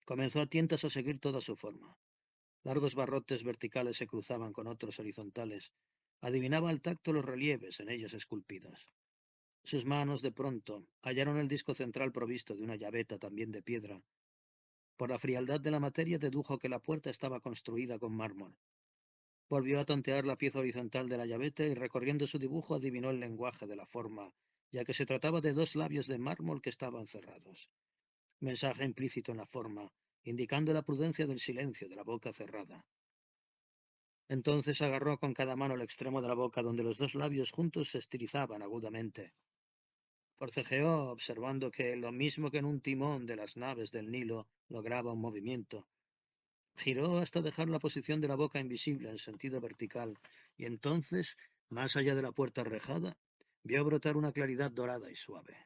Comenzó a tientas a seguir toda su forma. Largos barrotes verticales se cruzaban con otros horizontales. Adivinaba al tacto los relieves en ellos esculpidos. Sus manos, de pronto, hallaron el disco central provisto de una llaveta también de piedra. Por la frialdad de la materia dedujo que la puerta estaba construida con mármol. Volvió a tantear la pieza horizontal de la llaveta y recorriendo su dibujo adivinó el lenguaje de la forma, ya que se trataba de dos labios de mármol que estaban cerrados. Mensaje implícito en la forma, indicando la prudencia del silencio de la boca cerrada. Entonces agarró con cada mano el extremo de la boca donde los dos labios juntos se estilizaban agudamente. Forcejeó, observando que, lo mismo que en un timón de las naves del Nilo, lograba un movimiento. Giró hasta dejar la posición de la boca invisible en sentido vertical, y entonces, más allá de la puerta rejada, vio brotar una claridad dorada y suave.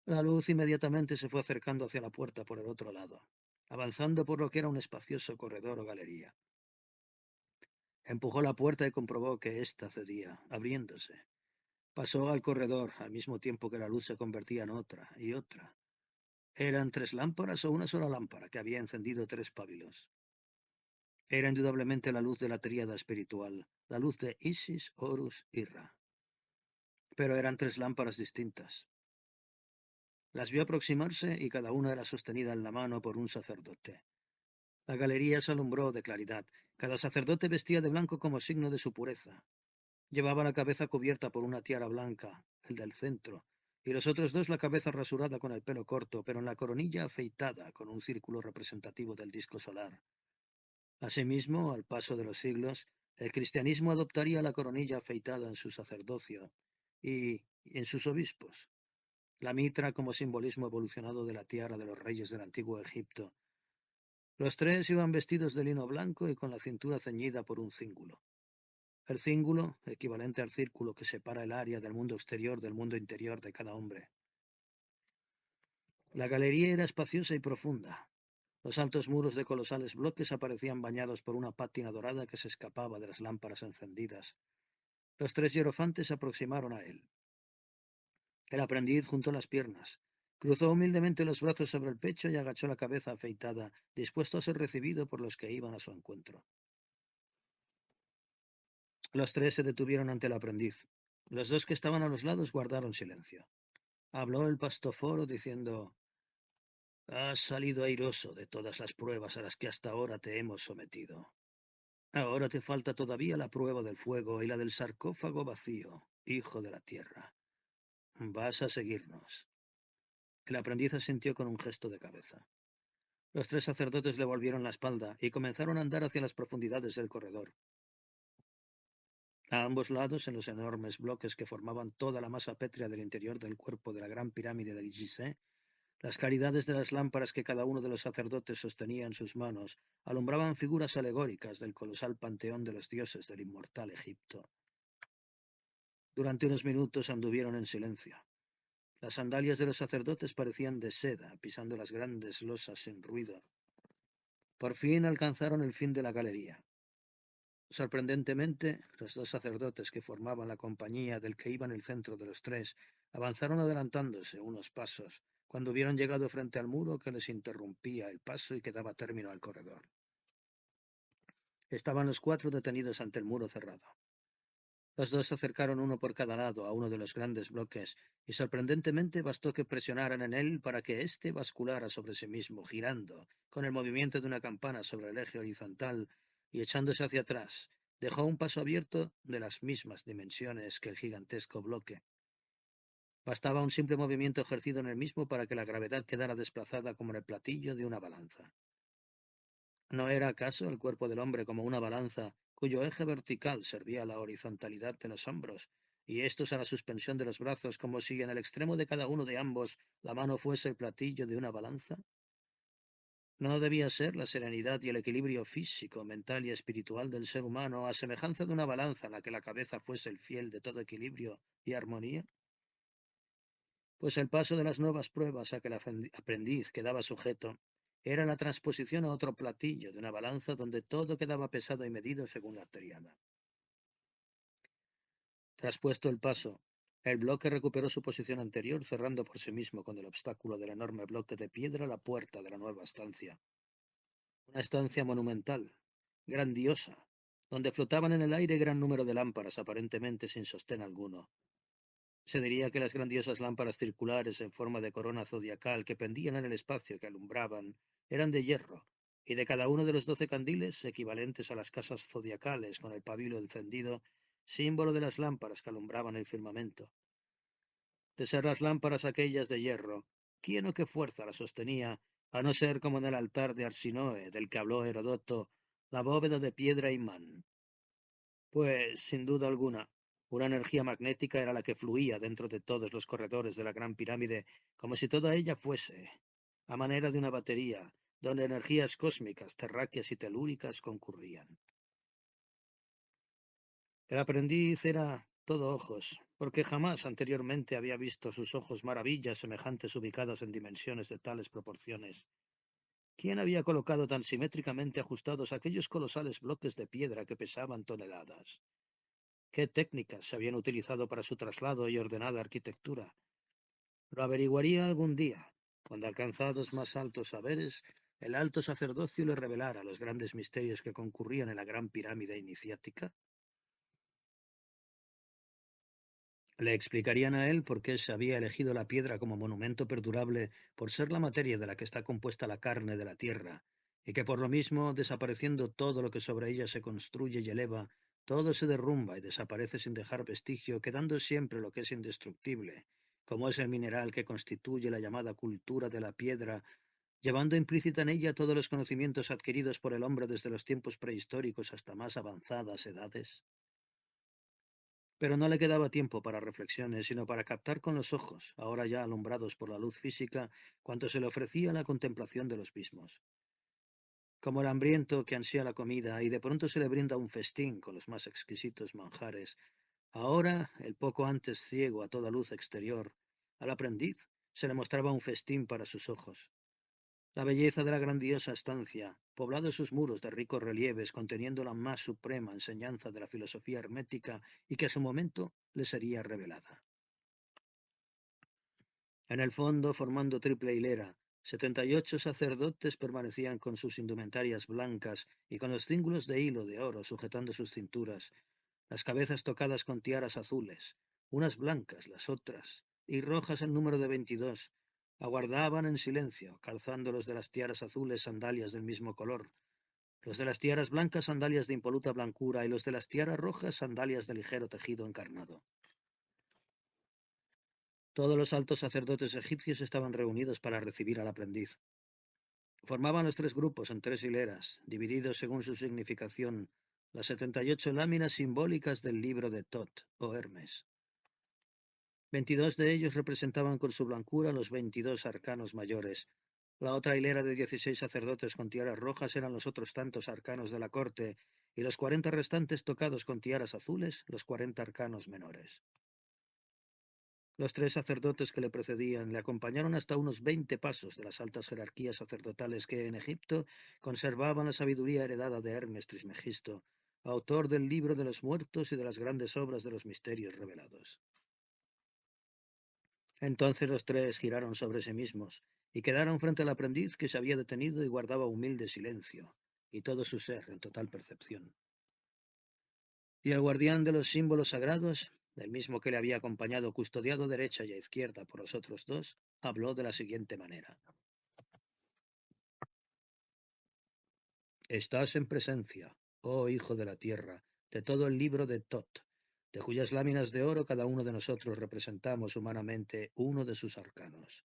La luz inmediatamente se fue acercando hacia la puerta por el otro lado, avanzando por lo que era un espacioso corredor o galería. Empujó la puerta y comprobó que ésta cedía, abriéndose. Pasó al corredor, al mismo tiempo que la luz se convertía en otra y otra. ¿Eran 3 lámparas o una sola lámpara que había encendido 3 pábilos? Era indudablemente la luz de la tríada espiritual, la luz de Isis, Horus y Ra. Pero eran 3 lámparas distintas. Las vio aproximarse y cada una era sostenida en la mano por un sacerdote. La galería se alumbró de claridad. Cada sacerdote vestía de blanco como signo de su pureza. Llevaba la cabeza cubierta por una tiara blanca, el del centro, y los otros dos la cabeza rasurada con el pelo corto, pero en la coronilla afeitada con un círculo representativo del disco solar. Asimismo, al paso de los siglos, el cristianismo adoptaría la coronilla afeitada en su sacerdocio y en sus obispos, la mitra como simbolismo evolucionado de la tiara de los reyes del antiguo Egipto. Los tres iban vestidos de lino blanco y con la cintura ceñida por un cíngulo. El cíngulo, equivalente al círculo que separa el área del mundo exterior del mundo interior de cada hombre. La galería era espaciosa y profunda. Los altos muros de colosales bloques aparecían bañados por una pátina dorada que se escapaba de las lámparas encendidas. Los tres hierofantes se aproximaron a él. El aprendiz juntó las piernas, cruzó humildemente los brazos sobre el pecho y agachó la cabeza afeitada, dispuesto a ser recibido por los que iban a su encuentro. Los tres se detuvieron ante el aprendiz. Los dos que estaban a los lados guardaron silencio. Habló el pastoforo diciendo: Has salido airoso de todas las pruebas a las que hasta ahora te hemos sometido. Ahora te falta todavía la prueba del fuego y la del sarcófago vacío, hijo de la tierra. Vas a seguirnos. El aprendiz asintió con un gesto de cabeza. Los tres sacerdotes le volvieron la espalda y comenzaron a andar hacia las profundidades del corredor. A ambos lados, en los enormes bloques que formaban toda la masa pétrea del interior del cuerpo de la gran pirámide del Gizeh, las claridades de las lámparas que cada uno de los sacerdotes sostenía en sus manos alumbraban figuras alegóricas del colosal panteón de los dioses del inmortal Egipto. Durante unos minutos anduvieron en silencio. Las sandalias de los sacerdotes parecían de seda, pisando las grandes losas sin ruido. Por fin alcanzaron el fin de la galería. Sorprendentemente, los dos sacerdotes que formaban la compañía del que iba en el centro de los tres avanzaron adelantándose unos pasos, cuando hubieron llegado frente al muro que les interrumpía el paso y que daba término al corredor. Estaban los cuatro detenidos ante el muro cerrado. Los dos se acercaron uno por cada lado a uno de los grandes bloques, y sorprendentemente bastó que presionaran en él para que éste basculara sobre sí mismo, girando, con el movimiento de una campana sobre el eje horizontal, y echándose hacia atrás, dejó un paso abierto de las mismas dimensiones que el gigantesco bloque. Bastaba un simple movimiento ejercido en el mismo para que la gravedad quedara desplazada como en el platillo de una balanza. ¿No era acaso el cuerpo del hombre como una balanza, cuyo eje vertical servía a la horizontalidad de los hombros, y estos a la suspensión de los brazos, como si en el extremo de cada uno de ambos la mano fuese el platillo de una balanza? ¿No debía ser la serenidad y el equilibrio físico, mental y espiritual del ser humano a semejanza de una balanza en la que la cabeza fuese el fiel de todo equilibrio y armonía? Pues el paso de las nuevas pruebas a que el aprendiz quedaba sujeto era la transposición a otro platillo de una balanza donde todo quedaba pesado y medido según la triada. Traspuesto el paso, el bloque recuperó su posición anterior, cerrando por sí mismo con el obstáculo del enorme bloque de piedra la puerta de la nueva estancia. Una estancia monumental, grandiosa, donde flotaban en el aire gran número de lámparas aparentemente sin sostén alguno. Se diría que las grandiosas lámparas circulares en forma de corona zodiacal que pendían en el espacio que alumbraban eran de hierro, y de cada uno de los 12 candiles, equivalentes a las casas zodiacales con el pabilo encendido, símbolo de las lámparas que alumbraban el firmamento. De ser las lámparas aquellas de hierro, ¿quién o qué fuerza las sostenía, a no ser como en el altar de Arsinoe, del que habló Herodoto, la bóveda de piedra imán? Pues, sin duda alguna, una energía magnética era la que fluía dentro de todos los corredores de la gran pirámide, como si toda ella fuese, a manera de una batería, donde energías cósmicas, terráqueas y telúricas concurrían. El aprendiz era todo ojos, porque jamás anteriormente había visto sus ojos maravillas semejantes ubicadas en dimensiones de tales proporciones. ¿Quién había colocado tan simétricamente ajustados aquellos colosales bloques de piedra que pesaban toneladas? ¿Qué técnicas se habían utilizado para su traslado y ordenada arquitectura? Lo averiguaría algún día, cuando alcanzados más altos saberes, el alto sacerdocio le revelara los grandes misterios que concurrían en la gran pirámide iniciática. Le explicarían a él por qué se había elegido la piedra como monumento perdurable por ser la materia de la que está compuesta la carne de la tierra, y que por lo mismo, desapareciendo todo lo que sobre ella se construye y eleva, todo se derrumba y desaparece sin dejar vestigio, quedando siempre lo que es indestructible, como es el mineral que constituye la llamada cultura de la piedra, llevando implícita en ella todos los conocimientos adquiridos por el hombre desde los tiempos prehistóricos hasta más avanzadas edades. Pero no le quedaba tiempo para reflexiones, sino para captar con los ojos, ahora ya alumbrados por la luz física, cuanto se le ofrecía la contemplación de los mismos. Como el hambriento que ansía la comida y de pronto se le brinda un festín con los más exquisitos manjares, ahora, el poco antes ciego a toda luz exterior, al aprendiz se le mostraba un festín para sus ojos. La belleza de la grandiosa estancia, poblados sus muros de ricos relieves conteniendo la más suprema enseñanza de la filosofía hermética y que a su momento le sería revelada. En el fondo, formando triple hilera, 78 sacerdotes permanecían con sus indumentarias blancas y con los cíngulos de hilo de oro sujetando sus cinturas, las cabezas tocadas con tiaras azules, unas blancas, las otras, y rojas en número de 22, aguardaban en silencio, calzando los de las tiaras azules sandalias del mismo color, los de las tiaras blancas sandalias de impoluta blancura y los de las tiaras rojas sandalias de ligero tejido encarnado. Todos los altos sacerdotes egipcios estaban reunidos para recibir al aprendiz. Formaban los tres grupos en tres hileras, divididos según su significación, las 78 láminas simbólicas del libro de Tot, o Hermes. 22 de ellos representaban con su blancura los 22 arcanos mayores. La otra hilera de 16 sacerdotes con tiaras rojas eran los otros tantos arcanos de la corte, y los 40 restantes tocados con tiaras azules, los 40 arcanos menores. Los tres sacerdotes que le precedían le acompañaron hasta unos 20 pasos de las altas jerarquías sacerdotales que en Egipto conservaban la sabiduría heredada de Hermes Trismegisto, autor del libro de los muertos y de las grandes obras de los misterios revelados. Entonces los tres giraron sobre sí mismos y quedaron frente al aprendiz que se había detenido y guardaba humilde silencio, y todo su ser en total percepción. Y el guardián de los símbolos sagrados, el mismo que le había acompañado custodiado derecha y a izquierda por los otros dos, habló de la siguiente manera. Estás en presencia, oh hijo de la tierra, de todo el libro de Tot, de cuyas láminas de oro cada uno de nosotros representamos humanamente uno de sus arcanos.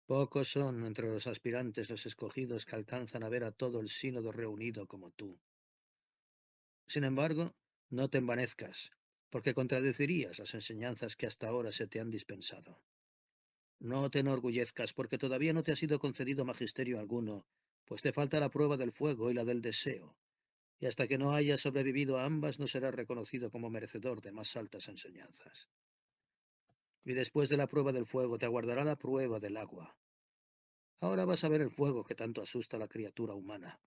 Pocos son entre los aspirantes los escogidos que alcanzan a ver a todo el sínodo reunido como tú. Sin embargo, no te envanezcas, porque contradecirías las enseñanzas que hasta ahora se te han dispensado. No te enorgullezcas, porque todavía no te ha sido concedido magisterio alguno, pues te falta la prueba del fuego y la del deseo, y hasta que no hayas sobrevivido a ambas no serás reconocido como merecedor de más altas enseñanzas. Y después de la prueba del fuego te aguardará la prueba del agua. Ahora vas a ver el fuego que tanto asusta a la criatura humana.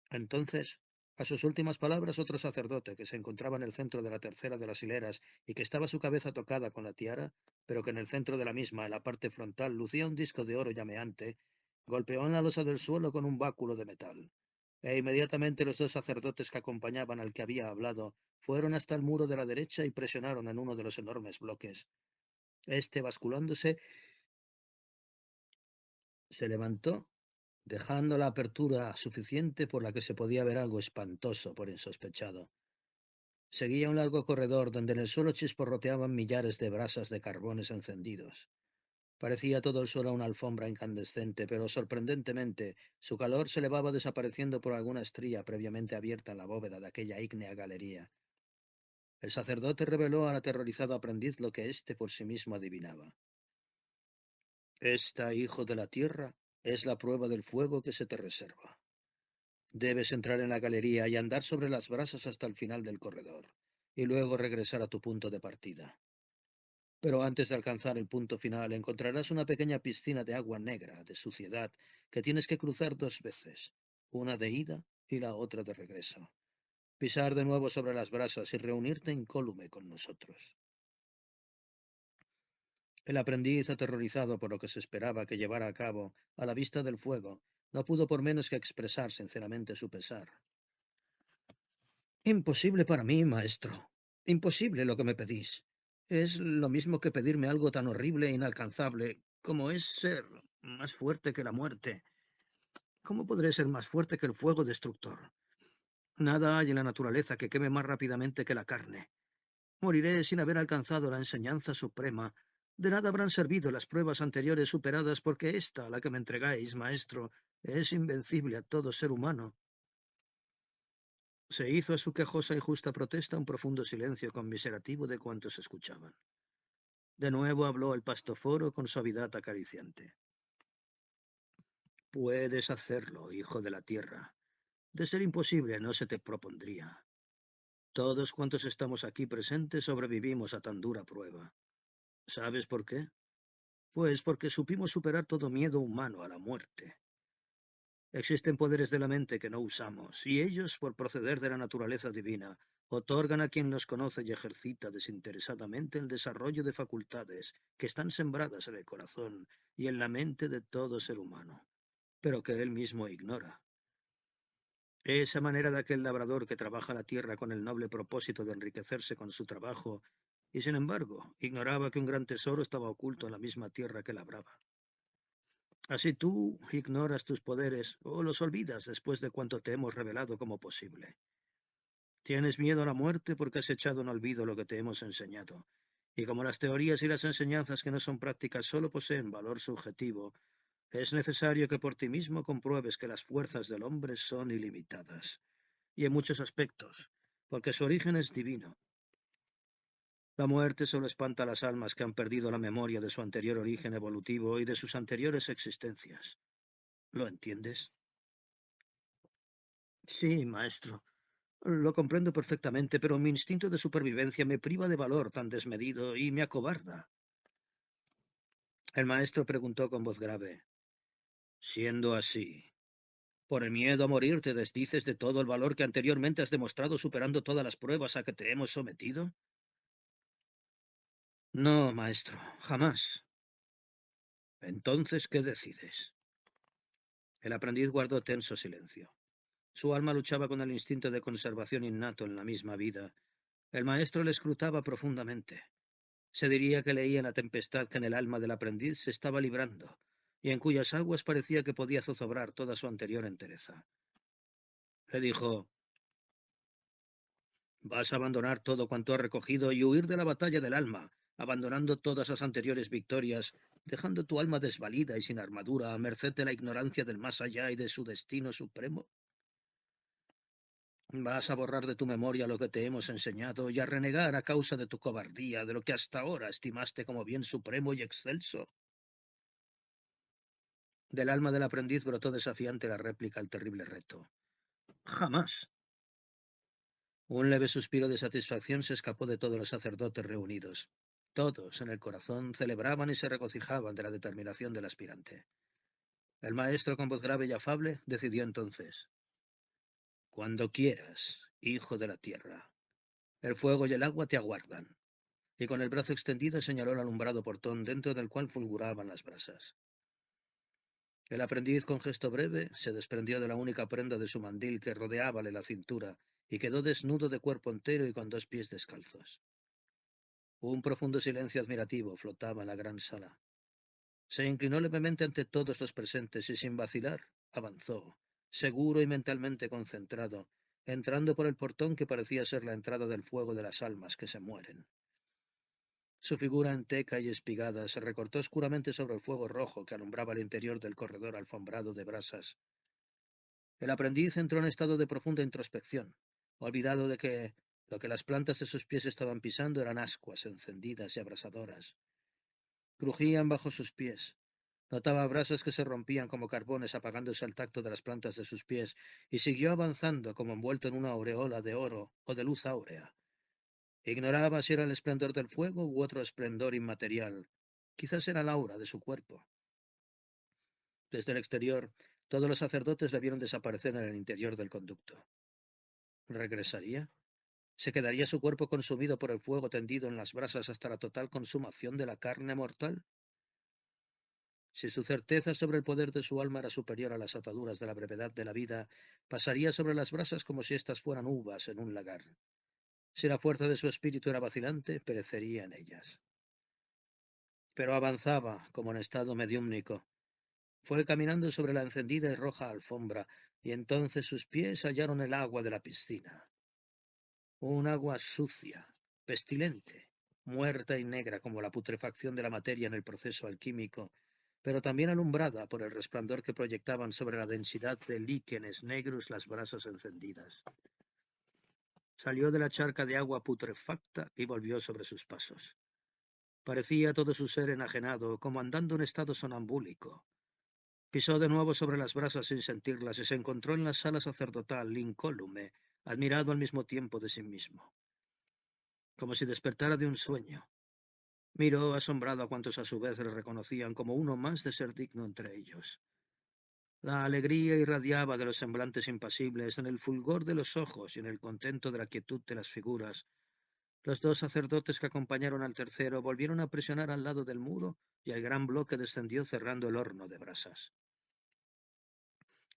Entonces, a sus últimas palabras, otro sacerdote que se encontraba en el centro de la tercera de las hileras y que estaba su cabeza tocada con la tiara, pero que en el centro de la misma, en la parte frontal, lucía un disco de oro llameante, golpeó en la losa del suelo con un báculo de metal. E inmediatamente los dos sacerdotes que acompañaban al que había hablado fueron hasta el muro de la derecha y presionaron en uno de los enormes bloques. Este, basculándose, se levantó, dejando la apertura suficiente por la que se podía ver algo espantoso por insospechado. Seguía un largo corredor donde en el suelo chisporroteaban millares de brasas de carbones encendidos. Parecía todo el suelo una alfombra incandescente, pero sorprendentemente su calor se elevaba desapareciendo por alguna estría previamente abierta en la bóveda de aquella ígnea galería. El sacerdote reveló al aterrorizado aprendiz lo que éste por sí mismo adivinaba. Esta, hijo de la tierra, Es la prueba del fuego que se te reserva. Debes entrar en la galería y andar sobre las brasas hasta el final del corredor, y luego regresar a tu punto de partida. Pero antes de alcanzar el punto final encontrarás una pequeña piscina de agua negra, de suciedad, que tienes que cruzar 2 veces, una de ida y la otra de regreso. Pisar de nuevo sobre las brasas y reunirte incólume con nosotros. El aprendiz, aterrorizado por lo que se esperaba que llevara a cabo, a la vista del fuego, no pudo por menos que expresar sinceramente su pesar. Imposible para mí, maestro. Imposible lo que me pedís. Es lo mismo que pedirme algo tan horrible e inalcanzable como es ser más fuerte que la muerte. ¿Cómo podré ser más fuerte que el fuego destructor? Nada hay en la naturaleza que queme más rápidamente que la carne. Moriré sin haber alcanzado la enseñanza suprema. De nada habrán servido las pruebas anteriores superadas porque esta, a la que me entregáis, maestro, es invencible a todo ser humano. Se hizo a su quejosa y justa protesta un profundo silencio conmiserativo de cuantos escuchaban. De nuevo habló el pastoforo con suavidad acariciante. Puedes hacerlo, hijo de la tierra. De ser imposible no se te propondría. Todos cuantos estamos aquí presentes sobrevivimos a tan dura prueba. ¿Sabes por qué? Pues porque supimos superar todo miedo humano a la muerte. Existen poderes de la mente que no usamos, y ellos, por proceder de la naturaleza divina, otorgan a quien los conoce y ejercita desinteresadamente el desarrollo de facultades que están sembradas en el corazón y en la mente de todo ser humano, pero que él mismo ignora. Esa manera de aquel labrador que trabaja la tierra con el noble propósito de enriquecerse con su trabajo, y sin embargo ignoraba que un gran tesoro estaba oculto en la misma tierra que labraba. Así tú ignoras tus poderes o los olvidas después de cuanto te hemos revelado como posible. Tienes miedo a la muerte porque has echado en olvido lo que te hemos enseñado. Y como las teorías y las enseñanzas que no son prácticas solo poseen valor subjetivo, es necesario que por ti mismo compruebes que las fuerzas del hombre son ilimitadas. Y en muchos aspectos, porque su origen es divino. La muerte solo espanta a las almas que han perdido la memoria de su anterior origen evolutivo y de sus anteriores existencias. ¿Lo entiendes? Sí, maestro. Lo comprendo perfectamente, pero mi instinto de supervivencia me priva de valor tan desmedido y me acobarda. El maestro preguntó con voz grave. Siendo así, por el miedo a morir te desdices de todo el valor que anteriormente has demostrado superando todas las pruebas a que te hemos sometido. No, maestro, jamás. Entonces, ¿qué decides? El aprendiz guardó tenso silencio. Su alma luchaba con el instinto de conservación innato en la misma vida. El maestro le escrutaba profundamente. Se diría que leía en la tempestad que en el alma del aprendiz se estaba librando, y en cuyas aguas parecía que podía zozobrar toda su anterior entereza. Le dijo, vas a abandonar todo cuanto has recogido y huir de la batalla del alma, abandonando todas las anteriores victorias, dejando tu alma desvalida y sin armadura a merced de la ignorancia del más allá y de su destino supremo. Vas a borrar de tu memoria lo que te hemos enseñado y a renegar a causa de tu cobardía de lo que hasta ahora estimaste como bien supremo y excelso. Del alma del aprendiz brotó desafiante la réplica al terrible reto. Jamás. Un leve suspiro de satisfacción se escapó de todos los sacerdotes reunidos. Todos, en el corazón, celebraban y se regocijaban de la determinación del aspirante. El maestro, con voz grave y afable, decidió entonces. Cuando quieras, hijo de la tierra, el fuego y el agua te aguardan. Y con el brazo extendido señaló el alumbrado portón dentro del cual fulguraban las brasas. El aprendiz, con gesto breve, se desprendió de la única prenda de su mandil que rodeábale la cintura y quedó desnudo de cuerpo entero y con 2 pies descalzos. Un profundo silencio admirativo flotaba en la gran sala. Se inclinó levemente ante todos los presentes y sin vacilar avanzó, seguro y mentalmente concentrado, entrando por el portón que parecía ser la entrada del fuego de las almas que se mueren. Su figura enteca y espigada se recortó oscuramente sobre el fuego rojo que alumbraba el interior del corredor alfombrado de brasas. El aprendiz entró en estado de profunda introspección, olvidado de que lo que las plantas de sus pies estaban pisando eran ascuas encendidas y abrasadoras. Crujían bajo sus pies. Notaba brasas que se rompían como carbones apagándose al tacto de las plantas de sus pies, y siguió avanzando como envuelto en una aureola de oro o de luz áurea. Ignoraba si era el esplendor del fuego u otro esplendor inmaterial. Quizás era la aura de su cuerpo. Desde el exterior, todos los sacerdotes le vieron desaparecer en el interior del conducto. ¿Regresaría? ¿Se quedaría su cuerpo consumido por el fuego tendido en las brasas hasta la total consumación de la carne mortal? Si su certeza sobre el poder de su alma era superior a las ataduras de la brevedad de la vida, pasaría sobre las brasas como si éstas fueran uvas en un lagar. Si la fuerza de su espíritu era vacilante, perecería en ellas. Pero avanzaba, como en estado mediúmnico. Fue caminando sobre la encendida y roja alfombra, y entonces sus pies hallaron el agua de la piscina. Un agua sucia, pestilente, muerta y negra como la putrefacción de la materia en el proceso alquímico, pero también alumbrada por el resplandor que proyectaban sobre la densidad de líquenes negros las brasas encendidas. Salió de la charca de agua putrefacta y volvió sobre sus pasos. Parecía todo su ser enajenado, como andando en estado sonambúlico. Pisó de nuevo sobre las brasas sin sentirlas y se encontró en la sala sacerdotal, incólume, admirado al mismo tiempo de sí mismo, como si despertara de un sueño. Miró asombrado a cuantos a su vez le reconocían como uno más de ser digno entre ellos. La alegría irradiaba de los semblantes impasibles, en el fulgor de los ojos y en el contento de la quietud de las figuras. Los dos sacerdotes que acompañaron al tercero volvieron a presionar al lado del muro y el gran bloque descendió cerrando el horno de brasas.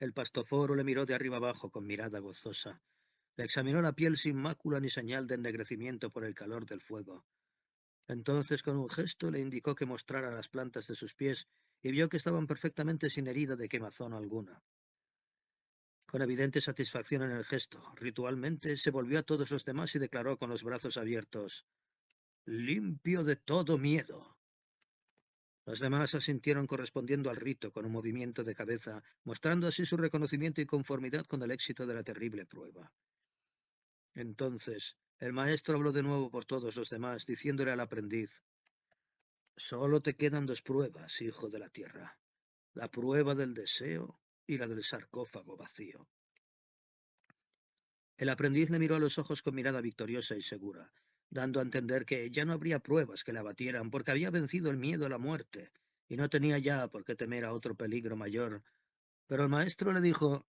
El pastoforo le miró de arriba abajo con mirada gozosa. Le examinó la piel sin mácula ni señal de ennegrecimiento por el calor del fuego. Entonces, con un gesto, le indicó que mostrara las plantas de sus pies y vio que estaban perfectamente sin herida de quemazón alguna. Con evidente satisfacción en el gesto, ritualmente se volvió a todos los demás y declaró con los brazos abiertos: «Limpio de todo miedo». Los demás asintieron correspondiendo al rito con un movimiento de cabeza, mostrando así su reconocimiento y conformidad con el éxito de la terrible prueba. Entonces, el maestro habló de nuevo por todos los demás, diciéndole al aprendiz: «Solo te quedan dos pruebas, hijo de la tierra, la prueba del deseo y la del sarcófago vacío». El aprendiz le miró a los ojos con mirada victoriosa y segura, dando a entender que ya no habría pruebas que le abatieran, porque había vencido el miedo a la muerte, y no tenía ya por qué temer a otro peligro mayor. Pero el maestro le dijo: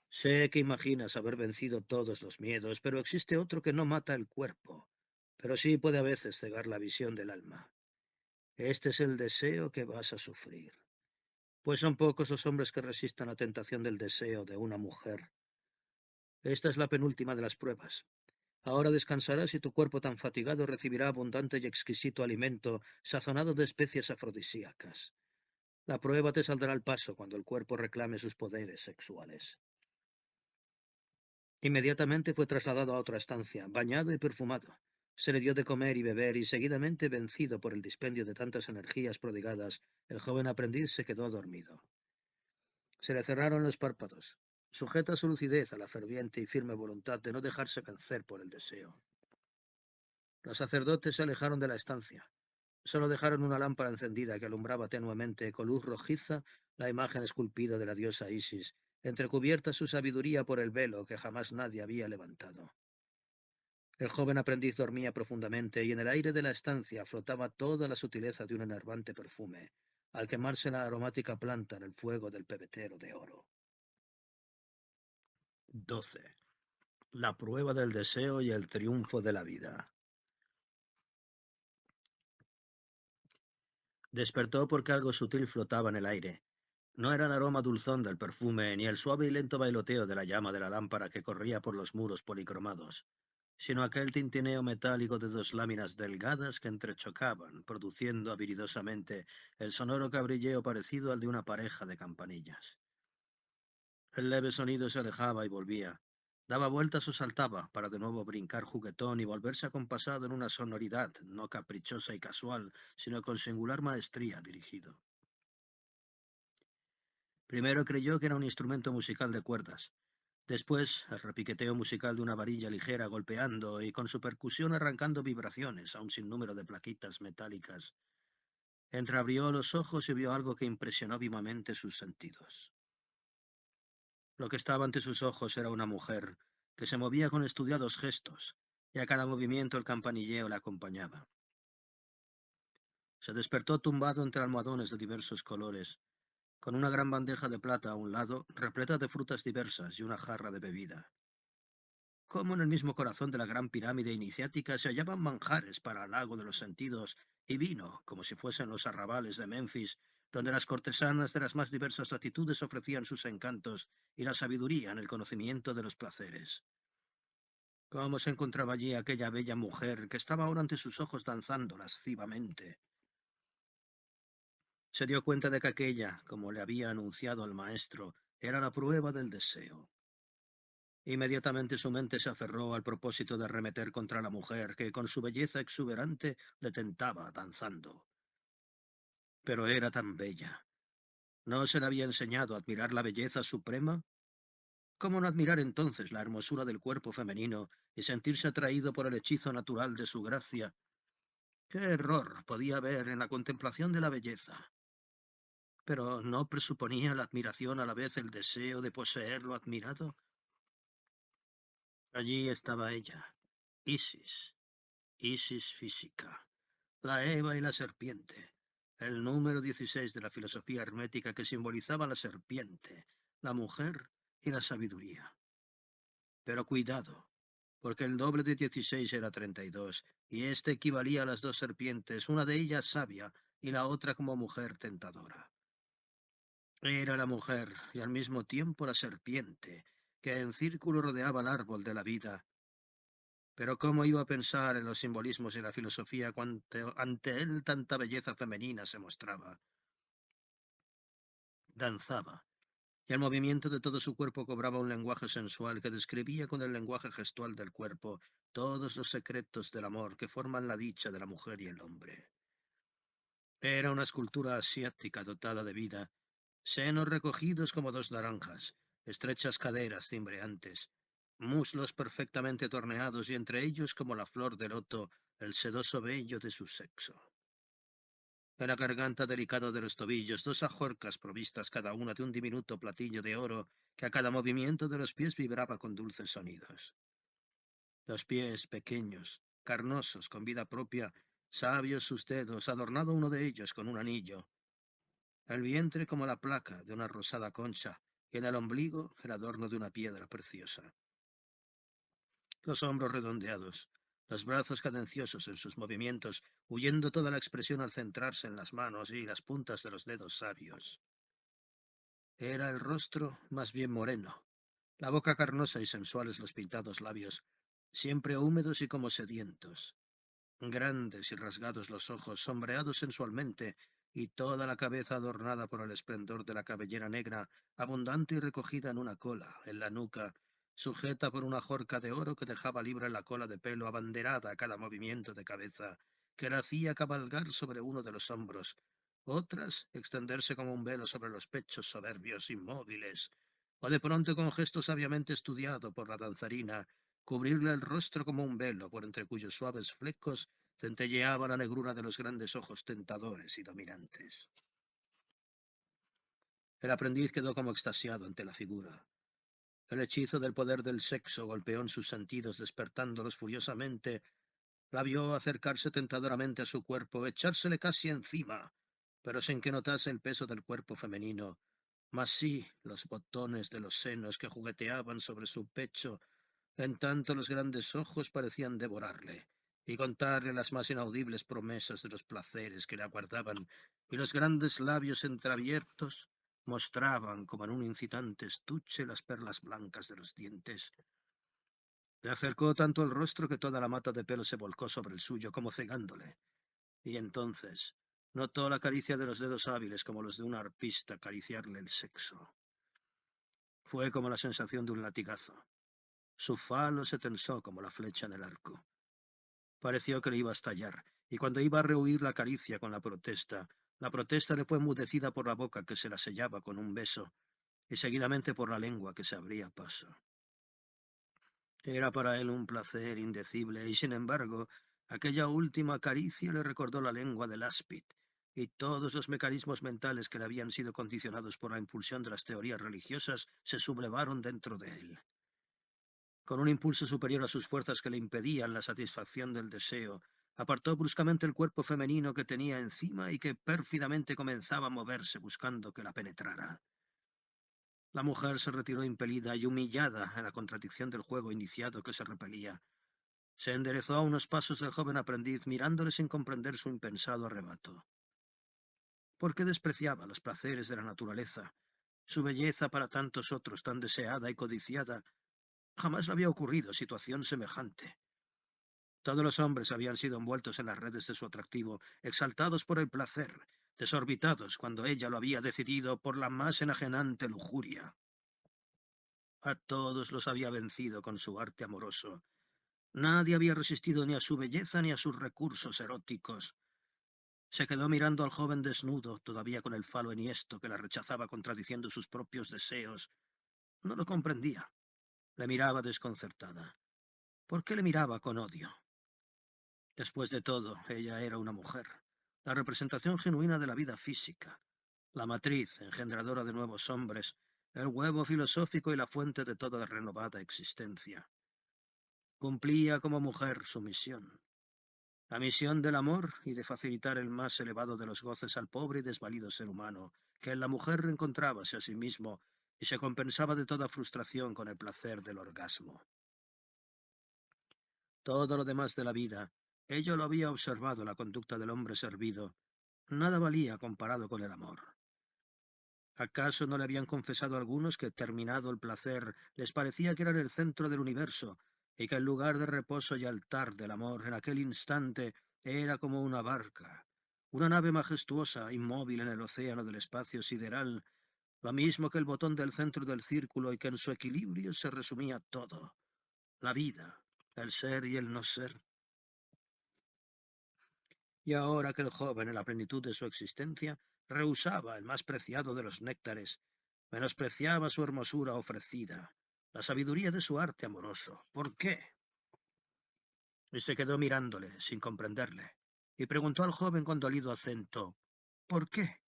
«Sé que imaginas haber vencido todos los miedos, pero existe otro que no mata el cuerpo, pero sí puede a veces cegar la visión del alma. Este es el deseo que vas a sufrir, pues son pocos los hombres que resistan la tentación del deseo de una mujer. Esta es la penúltima de las pruebas. Ahora descansarás y tu cuerpo tan fatigado recibirá abundante y exquisito alimento sazonado de especias afrodisíacas. La prueba te saldrá al paso cuando el cuerpo reclame sus poderes sexuales». Inmediatamente fue trasladado a otra estancia, bañado y perfumado. Se le dio de comer y beber, y seguidamente, vencido por el dispendio de tantas energías prodigadas, el joven aprendiz se quedó dormido. Se le cerraron los párpados, sujeta su lucidez a la ferviente y firme voluntad de no dejarse vencer por el deseo. Los sacerdotes se alejaron de la estancia. Solo dejaron una lámpara encendida que alumbraba tenuemente con luz rojiza la imagen esculpida de la diosa Isis, entrecubierta su sabiduría por el velo que jamás nadie había levantado. El joven aprendiz dormía profundamente y en el aire de la estancia flotaba toda la sutileza de un enervante perfume, al quemarse la aromática planta en el fuego del pebetero de oro. 12. La prueba del deseo y el triunfo de la vida. Despertó porque algo sutil flotaba en el aire. No era el aroma dulzón del perfume, ni el suave y lento bailoteo de la llama de la lámpara que corría por los muros policromados, sino aquel tintineo metálico de dos láminas delgadas que entrechocaban, produciendo habilidosamente el sonoro cabrilleo parecido al de una pareja de campanillas. El leve sonido se alejaba y volvía. Daba vueltas o saltaba, para de nuevo brincar juguetón y volverse acompasado en una sonoridad no caprichosa y casual, sino con singular maestría dirigido. Primero creyó que era un instrumento musical de cuerdas. Después, el repiqueteo musical de una varilla ligera golpeando y con su percusión arrancando vibraciones a un sinnúmero de plaquitas metálicas. Entreabrió los ojos y vio algo que impresionó vivamente sus sentidos. Lo que estaba ante sus ojos era una mujer que se movía con estudiados gestos, y a cada movimiento el campanilleo la acompañaba. Se despertó tumbado entre almohadones de diversos colores, con una gran bandeja de plata a un lado, repleta de frutas diversas y una jarra de bebida. Como en el mismo corazón de la gran pirámide iniciática se hallaban manjares para halago de los sentidos y vino, como si fuesen los arrabales de Memphis, donde las cortesanas de las más diversas latitudes ofrecían sus encantos y la sabiduría en el conocimiento de los placeres. ¿Cómo se encontraba allí aquella bella mujer que estaba ahora ante sus ojos danzando lascivamente? Se dio cuenta de que aquella, como le había anunciado el maestro, era la prueba del deseo. Inmediatamente su mente se aferró al propósito de arremeter contra la mujer que, con su belleza exuberante, le tentaba danzando. Pero era tan bella. ¿No se le había enseñado a admirar la belleza suprema? ¿Cómo no admirar entonces la hermosura del cuerpo femenino y sentirse atraído por el hechizo natural de su gracia? ¿Qué error podía haber en la contemplación de la belleza? Pero ¿no presuponía la admiración a la vez el deseo de poseer lo admirado? Allí estaba ella, Isis, Isis física, la Eva y la serpiente, el número 16 de la filosofía hermética que simbolizaba la serpiente, la mujer y la sabiduría. Pero cuidado, porque el doble de 16 era 32, y este equivalía a las dos serpientes, una de ellas sabia y la otra como mujer tentadora. Era la mujer y al mismo tiempo la serpiente, que en círculo rodeaba el árbol de la vida. Pero cómo iba a pensar en los simbolismos y la filosofía cuando ante él tanta belleza femenina se mostraba. Danzaba, y el movimiento de todo su cuerpo cobraba un lenguaje sensual que describía con el lenguaje gestual del cuerpo todos los secretos del amor que forman la dicha de la mujer y el hombre. Era una escultura asiática dotada de vida, senos recogidos como dos naranjas, estrechas caderas cimbreantes, muslos perfectamente torneados y entre ellos como la flor de loto el sedoso vello de su sexo. En la garganta delicada de los tobillos, dos ajorcas provistas cada una de un diminuto platillo de oro que a cada movimiento de los pies vibraba con dulces sonidos. Los pies pequeños, carnosos, con vida propia, sabios sus dedos, adornado uno de ellos con un anillo, el vientre como la placa de una rosada concha, y en el ombligo el adorno de una piedra preciosa. Los hombros redondeados, los brazos cadenciosos en sus movimientos, huyendo toda la expresión al centrarse en las manos y las puntas de los dedos sabios. Era el rostro más bien moreno, la boca carnosa y sensuales los pintados labios, siempre húmedos y como sedientos. Grandes y rasgados los ojos, sombreados sensualmente, y toda la cabeza adornada por el esplendor de la cabellera negra, abundante y recogida en una cola, en la nuca, sujeta por una jorca de oro que dejaba libre la cola de pelo abanderada a cada movimiento de cabeza, que la hacía cabalgar sobre uno de los hombros, otras extenderse como un velo sobre los pechos soberbios, inmóviles, o de pronto con gesto sabiamente estudiado por la danzarina, cubrirle el rostro como un velo, por entre cuyos suaves flecos centelleaba la negrura de los grandes ojos tentadores y dominantes. El aprendiz quedó como extasiado ante la figura. El hechizo del poder del sexo golpeó en sus sentidos, despertándolos furiosamente. La vio acercarse tentadoramente a su cuerpo, echársele casi encima, pero sin que notase el peso del cuerpo femenino, mas sí los botones de los senos que jugueteaban sobre su pecho. En tanto los grandes ojos parecían devorarle y contarle las más inaudibles promesas de los placeres que le aguardaban, y los grandes labios entreabiertos mostraban como en un incitante estuche las perlas blancas de los dientes. Le acercó tanto el rostro que toda la mata de pelo se volcó sobre el suyo como cegándole, y entonces notó la caricia de los dedos hábiles como los de un arpista acariciarle el sexo. Fue como la sensación de un latigazo. Su falo se tensó como la flecha en el arco. Pareció que le iba a estallar, y cuando iba a rehuir la caricia con la protesta le fue enmudecida por la boca que se la sellaba con un beso, y seguidamente por la lengua que se abría paso. Era para él un placer indecible, y sin embargo, aquella última caricia le recordó la lengua del áspid, y todos los mecanismos mentales que le habían sido condicionados por la impulsión de las teorías religiosas se sublevaron dentro de él. Con un impulso superior a sus fuerzas que le impedían la satisfacción del deseo, apartó bruscamente el cuerpo femenino que tenía encima y que pérfidamente comenzaba a moverse buscando que la penetrara. La mujer se retiró impelida y humillada en la contradicción del juego iniciado que se repelía. Se enderezó a unos pasos del joven aprendiz, mirándole sin comprender su impensado arrebato. ¿Por qué despreciaba los placeres de la naturaleza? Su belleza para tantos otros tan deseada y codiciada. Jamás le había ocurrido situación semejante. Todos los hombres habían sido envueltos en las redes de su atractivo, exaltados por el placer, desorbitados cuando ella lo había decidido por la más enajenante lujuria. A todos los había vencido con su arte amoroso. Nadie había resistido ni a su belleza ni a sus recursos eróticos. Se quedó mirando al joven desnudo, todavía con el falo enhiesto que la rechazaba contradiciendo sus propios deseos. No lo comprendía. Le miraba desconcertada. ¿Por qué le miraba con odio? Después de todo, ella era una mujer, la representación genuina de la vida física, la matriz engendradora de nuevos hombres, el huevo filosófico y la fuente de toda renovada existencia. Cumplía como mujer su misión, la misión del amor y de facilitar el más elevado de los goces al pobre y desvalido ser humano, que en la mujer reencontrábase a sí mismo y se compensaba de toda frustración con el placer del orgasmo. Todo lo demás de la vida, ello lo había observado la conducta del hombre servido, nada valía comparado con el amor. ¿Acaso no le habían confesado algunos que, terminado el placer, les parecía que eran el centro del universo, y que el lugar de reposo y altar del amor en aquel instante era como una barca, una nave majestuosa, inmóvil en el océano del espacio sideral, lo mismo que el botón del centro del círculo y que en su equilibrio se resumía todo, la vida, el ser y el no ser? Y ahora que el joven, en la plenitud de su existencia, rehusaba el más preciado de los néctares, menospreciaba su hermosura ofrecida, la sabiduría de su arte amoroso. ¿Por qué? Y se quedó mirándole, sin comprenderle, y preguntó al joven con dolido acento, ¿por qué?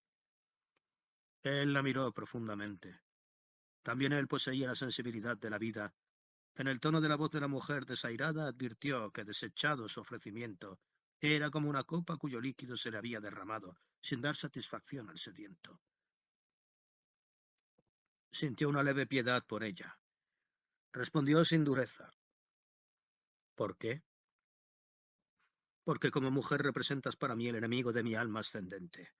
Él la miró profundamente. También él poseía la sensibilidad de la vida. En el tono de la voz de la mujer desairada advirtió que, desechado su ofrecimiento, era como una copa cuyo líquido se le había derramado, sin dar satisfacción al sediento. Sintió una leve piedad por ella. Respondió sin dureza. ¿Por qué? Porque como mujer representas para mí el enemigo de mi alma ascendente.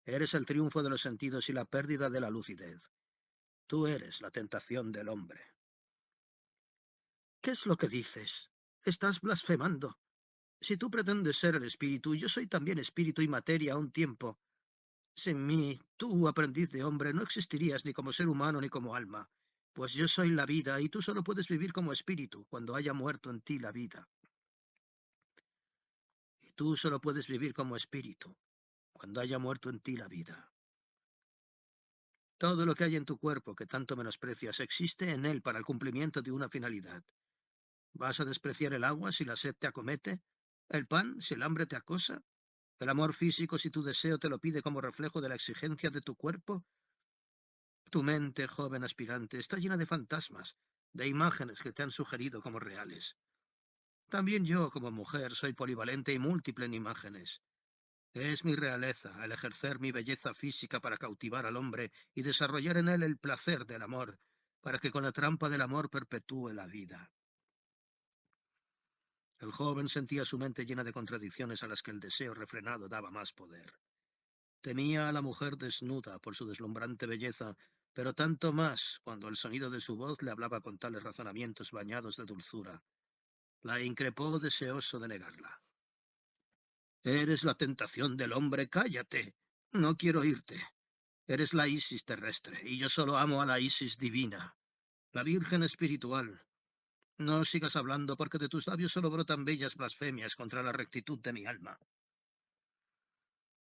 Eres el triunfo de los sentidos y la pérdida de la lucidez. Tú eres la tentación del hombre. ¿Qué es lo que dices? Estás blasfemando. Si tú pretendes ser el espíritu, yo soy también espíritu y materia a un tiempo. Sin mí, tú, aprendiz de hombre, no existirías ni como ser humano ni como alma, pues yo soy la vida y tú solo puedes vivir como espíritu cuando haya muerto en ti la vida. Y tú solo puedes vivir como espíritu cuando haya muerto en ti la vida. Todo lo que hay en tu cuerpo que tanto menosprecias existe en él para el cumplimiento de una finalidad. ¿Vas a despreciar el agua si la sed te acomete? ¿El pan si el hambre te acosa? ¿El amor físico si tu deseo te lo pide como reflejo de la exigencia de tu cuerpo? Tu mente, joven aspirante, está llena de fantasmas, de imágenes que te han sugerido como reales. También yo, como mujer, soy polivalente y múltiple en imágenes. Es mi realeza el ejercer mi belleza física para cautivar al hombre y desarrollar en él el placer del amor, para que con la trampa del amor perpetúe la vida. El joven sentía su mente llena de contradicciones a las que el deseo refrenado daba más poder. Temía a la mujer desnuda por su deslumbrante belleza, pero tanto más cuando el sonido de su voz le hablaba con tales razonamientos bañados de dulzura. La increpó deseoso de negarla. Eres la tentación del hombre, cállate. No quiero oírte. Eres la Isis terrestre, y yo solo amo a la Isis divina, la Virgen espiritual. No sigas hablando, porque de tus labios solo brotan bellas blasfemias contra la rectitud de mi alma.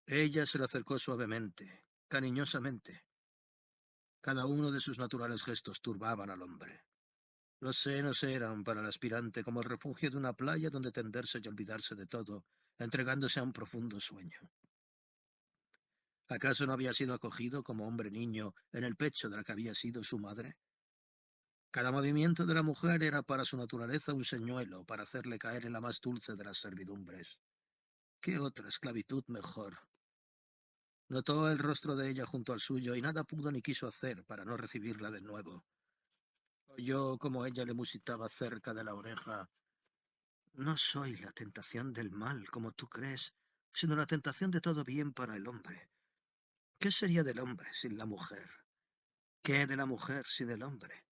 Ella se le acercó suavemente, cariñosamente. Cada uno de sus naturales gestos turbaban al hombre. Los senos eran para el aspirante como el refugio de una playa donde tenderse y olvidarse de todo, entregándose a un profundo sueño. ¿Acaso no había sido acogido como hombre niño en el pecho de la que había sido su madre? Cada movimiento de la mujer era para su naturaleza un señuelo para hacerle caer en la más dulce de las servidumbres. ¿Qué otra esclavitud mejor? Notó el rostro de ella junto al suyo y nada pudo ni quiso hacer para no recibirla de nuevo. Oyó como ella le musitaba cerca de la oreja. No soy la tentación del mal, como tú crees, sino la tentación de todo bien para el hombre. ¿Qué sería del hombre sin la mujer? ¿Qué de la mujer sin el hombre?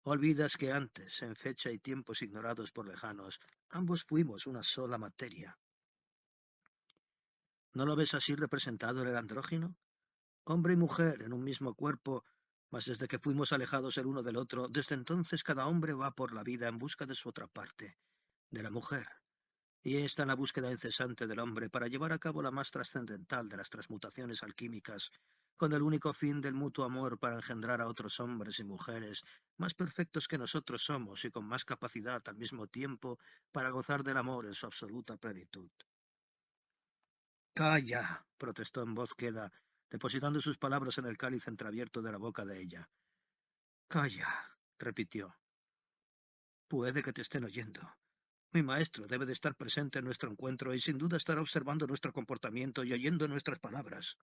Olvidas que antes, en fecha y tiempos ignorados por lejanos, ambos fuimos una sola materia. ¿No lo ves así representado en el andrógino? Hombre y mujer en un mismo cuerpo, mas desde que fuimos alejados el uno del otro, desde entonces cada hombre va por la vida en busca de su otra parte, de la mujer. Y está en la búsqueda incesante del hombre para llevar a cabo la más trascendental de las transmutaciones alquímicas, con el único fin del mutuo amor para engendrar a otros hombres y mujeres, más perfectos que nosotros somos y con más capacidad al mismo tiempo para gozar del amor en su absoluta plenitud. Calla, protestó en voz queda, depositando sus palabras en el cáliz entreabierto de la boca de ella. Calla, repitió. Puede que te estén oyendo. Mi maestro debe de estar presente en nuestro encuentro y sin duda estará observando nuestro comportamiento y oyendo nuestras palabras.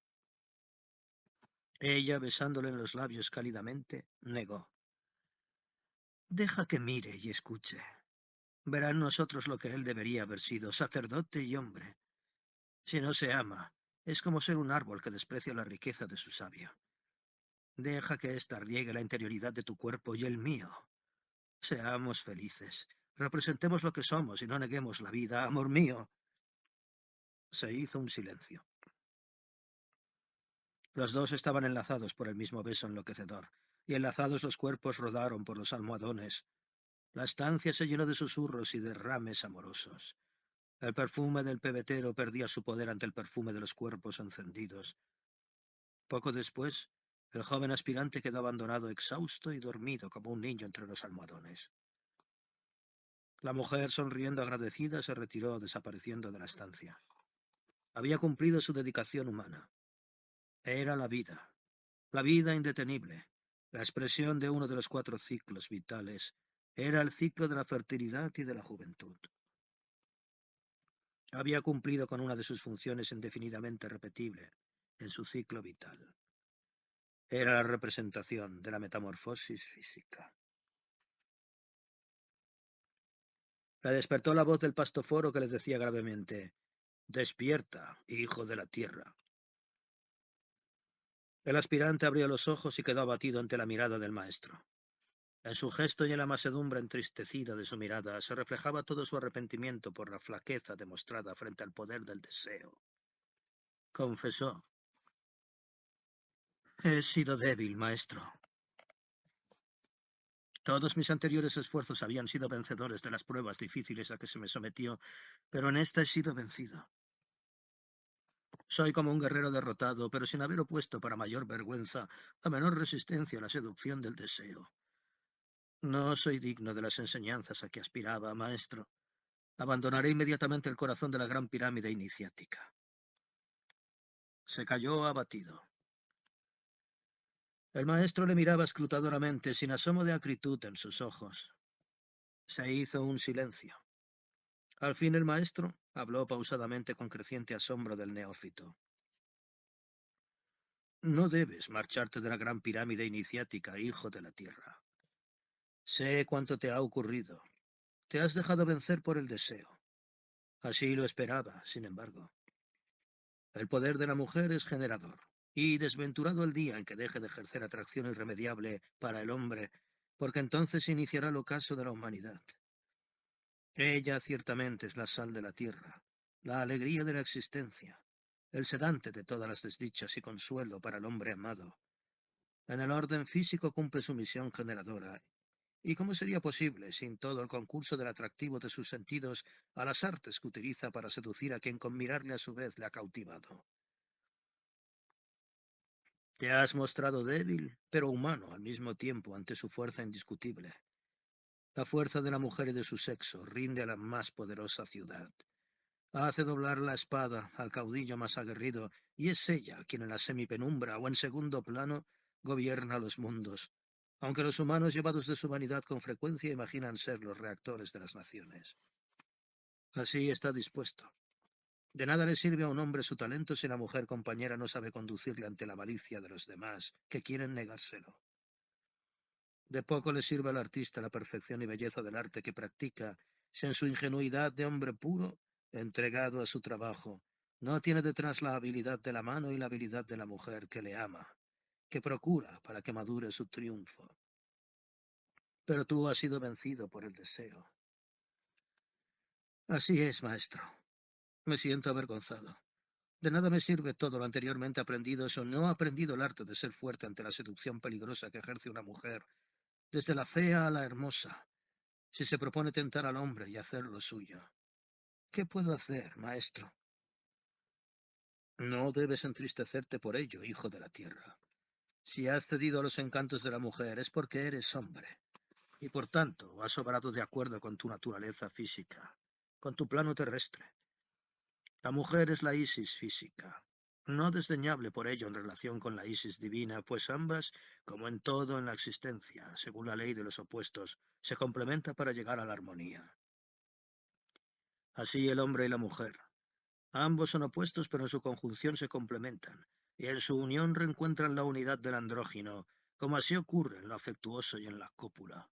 Ella, besándole en los labios cálidamente, negó. Deja que mire y escuche. Verá en nosotros lo que él debería haber sido, sacerdote y hombre. Si no se ama, es como ser un árbol que desprecia la riqueza de su savia. Deja que ésta riegue la interioridad de tu cuerpo y el mío. Seamos felices. Representemos lo que somos y no neguemos la vida, amor mío. Se hizo un silencio. Los dos estaban enlazados por el mismo beso enloquecedor, y enlazados los cuerpos rodaron por los almohadones. La estancia se llenó de susurros y derrames amorosos. El perfume del pebetero perdía su poder ante el perfume de los cuerpos encendidos. Poco después, el joven aspirante quedó abandonado, exhausto y dormido como un niño entre los almohadones. La mujer, sonriendo agradecida, se retiró, desapareciendo de la estancia. Había cumplido su dedicación humana. Era la vida indetenible, la expresión de uno de los cuatro ciclos vitales. Era el ciclo de la fertilidad y de la juventud. Había cumplido con una de sus funciones indefinidamente repetible en su ciclo vital. Era la representación de la metamorfosis física. La despertó la voz del pastoforo que les decía gravemente: «Despierta, hijo de la tierra». El aspirante abrió los ojos y quedó abatido ante la mirada del maestro. En su gesto y en la masedumbre entristecida de su mirada se reflejaba todo su arrepentimiento por la flaqueza demostrada frente al poder del deseo. Confesó: «He sido débil, maestro. Todos mis anteriores esfuerzos habían sido vencedores de las pruebas difíciles a que se me sometió, pero en esta he sido vencido. Soy como un guerrero derrotado, pero sin haber opuesto para mayor vergüenza la menor resistencia a la seducción del deseo. No soy digno de las enseñanzas a que aspiraba, maestro. Abandonaré inmediatamente el corazón de la gran pirámide iniciática». Se calló abatido. El maestro le miraba escrutadoramente, sin asomo de acritud en sus ojos. Se hizo un silencio. Al fin el maestro habló pausadamente con creciente asombro del neófito. No debes marcharte de la gran pirámide iniciática, hijo de la tierra. Sé cuánto te ha ocurrido. Te has dejado vencer por el deseo. Así lo esperaba, sin embargo. El poder de la mujer es generador, y desventurado el día en que deje de ejercer atracción irremediable para el hombre, porque entonces iniciará el ocaso de la humanidad. Ella ciertamente es la sal de la tierra, la alegría de la existencia, el sedante de todas las desdichas y consuelo para el hombre amado. En el orden físico cumple su misión generadora. ¿Y cómo sería posible, sin todo el concurso del atractivo de sus sentidos, a las artes que utiliza para seducir a quien con mirarle a su vez le ha cautivado? Te has mostrado débil, pero humano al mismo tiempo ante su fuerza indiscutible. La fuerza de la mujer y de su sexo rinde a la más poderosa ciudad. Hace doblar la espada al caudillo más aguerrido, y es ella quien en la semipenumbra o en segundo plano gobierna los mundos, aunque los humanos llevados de su vanidad con frecuencia imaginan ser los reactores de las naciones. Así está dispuesto. De nada le sirve a un hombre su talento si la mujer compañera no sabe conducirle ante la malicia de los demás, que quieren negárselo. De poco le sirve al artista la perfección y belleza del arte que practica, si en su ingenuidad de hombre puro, entregado a su trabajo, no tiene detrás la habilidad de la mano y la habilidad de la mujer que le ama, que procura para que madure su triunfo. Pero tú has sido vencido por el deseo. Así es, maestro. Me siento avergonzado. De nada me sirve todo lo anteriormente aprendido si no he aprendido el arte de ser fuerte ante la seducción peligrosa que ejerce una mujer, desde la fea a la hermosa, si se propone tentar al hombre y hacer lo suyo. ¿Qué puedo hacer, maestro? No debes entristecerte por ello, hijo de la tierra. Si has cedido a los encantos de la mujer es porque eres hombre, y por tanto has obrado de acuerdo con tu naturaleza física, con tu plano terrestre. La mujer es la Isis física, no desdeñable por ello en relación con la Isis divina, pues ambas, como en todo en la existencia, según la ley de los opuestos, se complementan para llegar a la armonía. Así el hombre y la mujer. Ambos son opuestos, pero en su conjunción se complementan, y en su unión reencuentran la unidad del andrógino, como así ocurre en lo afectuoso y en la cópula.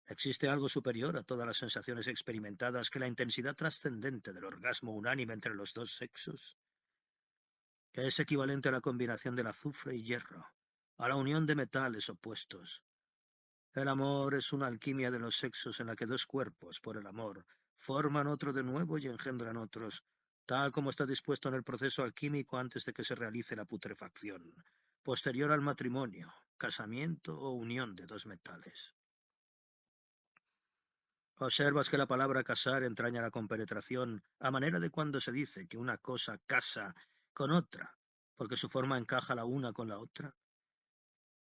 ¿Existe algo superior a todas las sensaciones experimentadas que la intensidad trascendente del orgasmo unánime entre los dos sexos? Que es equivalente a la combinación del azufre y hierro, a la unión de metales opuestos. El amor es una alquimia de los sexos en la que dos cuerpos, por el amor, forman otro de nuevo y engendran otros, tal como está dispuesto en el proceso alquímico antes de que se realice la putrefacción, posterior al matrimonio, casamiento o unión de dos metales. Observas que la palabra casar entraña la compenetración, a manera de cuando se dice que una cosa casa con otra, porque su forma encaja la una con la otra.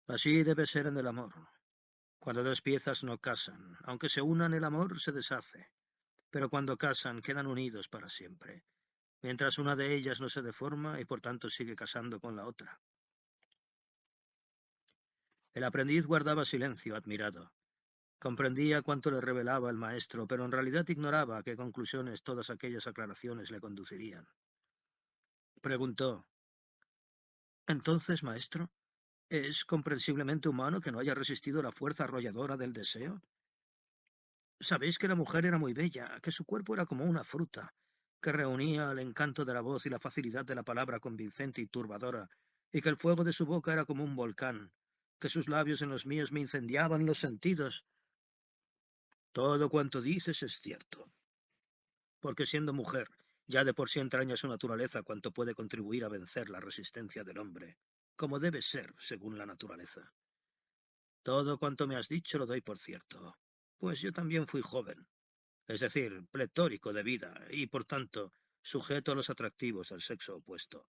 Así debe ser en el amor. Cuando dos piezas no casan, aunque se unan el amor se deshace, pero cuando casan quedan unidos para siempre, mientras una de ellas no se deforma y por tanto sigue casando con la otra. El aprendiz guardaba silencio, admirado. Comprendía cuánto le revelaba el maestro, pero en realidad ignoraba a qué conclusiones todas aquellas aclaraciones le conducirían. Preguntó: «Entonces, maestro, ¿es comprensiblemente humano que no haya resistido la fuerza arrolladora del deseo? Sabéis que la mujer era muy bella, que su cuerpo era como una fruta, que reunía el encanto de la voz y la facilidad de la palabra convincente y turbadora, y que el fuego de su boca era como un volcán, que sus labios en los míos me incendiaban los sentidos. Todo cuanto dices es cierto, porque siendo mujer, ya de por sí entraña su naturaleza cuanto puede contribuir a vencer la resistencia del hombre, como debe ser según la naturaleza. Todo cuanto me has dicho lo doy por cierto, pues yo también fui joven, es decir, pletórico de vida y, por tanto, sujeto a los atractivos del sexo opuesto.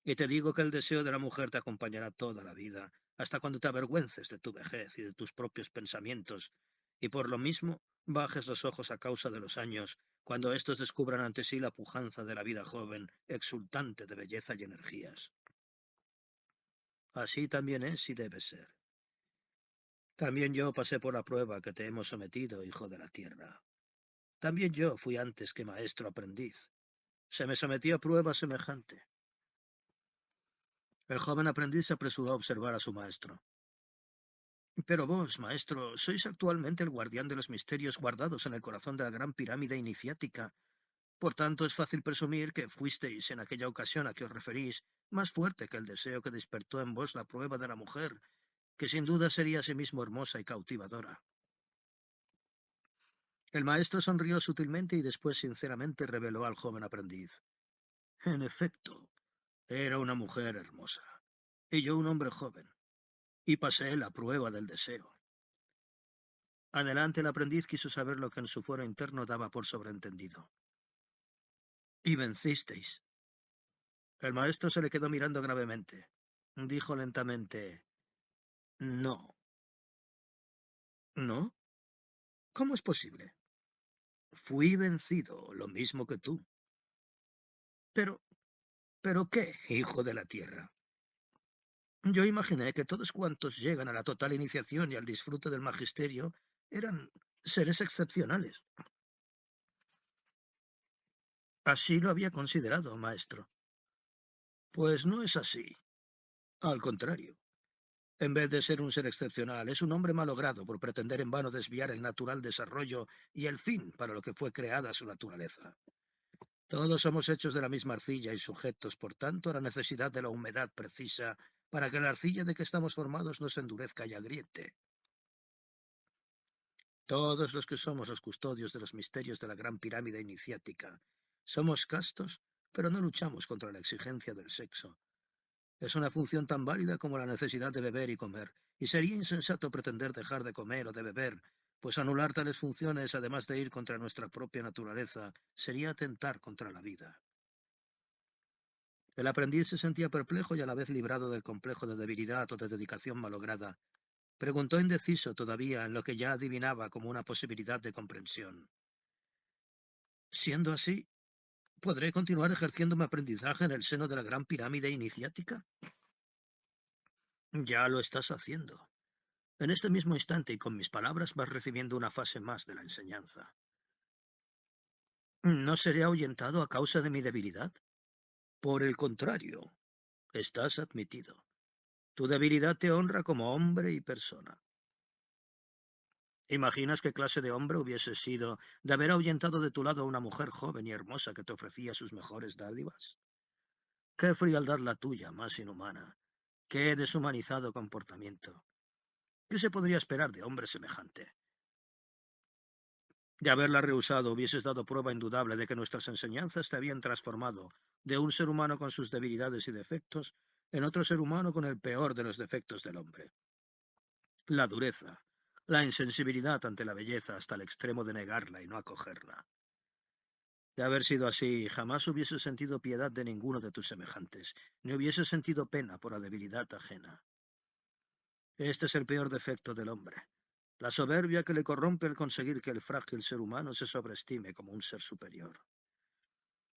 Y te digo que el deseo de la mujer te acompañará toda la vida, hasta cuando te avergüences de tu vejez y de tus propios pensamientos, y por lo mismo bajes los ojos a causa de los años, cuando éstos descubran ante sí la pujanza de la vida joven, exultante de belleza y energías. Así también es y debe ser. También yo pasé por la prueba que te hemos sometido, hijo de la tierra. También yo fui antes que maestro aprendiz. Se me sometió a prueba semejante. El joven aprendiz se apresuró a observar a su maestro. Pero vos, maestro, sois actualmente el guardián de los misterios guardados en el corazón de la gran pirámide iniciática. Por tanto, es fácil presumir que fuisteis, en aquella ocasión a que os referís, más fuerte que el deseo que despertó en vos la prueba de la mujer, que sin duda sería asimismo hermosa y cautivadora. El maestro sonrió sutilmente y después sinceramente reveló al joven aprendiz: «En efecto, era una mujer hermosa, y yo un hombre joven, y pasé la prueba del deseo». Adelante el aprendiz quiso saber lo que en su fuero interno daba por sobreentendido. «Y vencisteis». El maestro se le quedó mirando gravemente. Dijo lentamente: «No». «¿No? ¿Cómo es posible?» Fui vencido, lo mismo que tú. Pero, ¿pero qué, hijo de la tierra? Yo imaginé que todos cuantos llegan a la total iniciación y al disfrute del magisterio eran seres excepcionales. Así lo había considerado, maestro. Pues no es así. Al contrario. En vez de ser un ser excepcional, es un hombre malogrado por pretender en vano desviar el natural desarrollo y el fin para lo que fue creada su naturaleza. Todos somos hechos de la misma arcilla y sujetos, por tanto, a la necesidad de la humedad precisa para que la arcilla de que estamos formados no se endurezca y agriete. Todos los que somos los custodios de los misterios de la gran pirámide iniciática somos castos, pero no luchamos contra la exigencia del sexo. Es una función tan válida como la necesidad de beber y comer, y sería insensato pretender dejar de comer o de beber, pues anular tales funciones, además de ir contra nuestra propia naturaleza, sería atentar contra la vida. El aprendiz se sentía perplejo y a la vez librado del complejo de debilidad o de dedicación malograda. Preguntó indeciso todavía en lo que ya adivinaba como una posibilidad de comprensión. Siendo así, ¿podré continuar ejerciendo mi aprendizaje en el seno de la gran pirámide iniciática? Ya lo estás haciendo. En este mismo instante y con mis palabras vas recibiendo una fase más de la enseñanza. ¿No seré ahuyentado a causa de mi debilidad? Por el contrario, estás admitido. Tu debilidad te honra como hombre y persona. ¿Imaginas qué clase de hombre hubiese sido de haber ahuyentado de tu lado a una mujer joven y hermosa que te ofrecía sus mejores dádivas? Qué frialdad la tuya, más inhumana. Qué deshumanizado comportamiento. ¿Qué se podría esperar de hombre semejante? De haberla rehusado, hubieses dado prueba indudable de que nuestras enseñanzas te habían transformado de un ser humano con sus debilidades y defectos en otro ser humano con el peor de los defectos del hombre. La dureza, la insensibilidad ante la belleza hasta el extremo de negarla y no acogerla. De haber sido así, jamás hubieses sentido piedad de ninguno de tus semejantes, ni hubieses sentido pena por la debilidad ajena. Este es el peor defecto del hombre, la soberbia que le corrompe al conseguir que el frágil ser humano se sobreestime como un ser superior.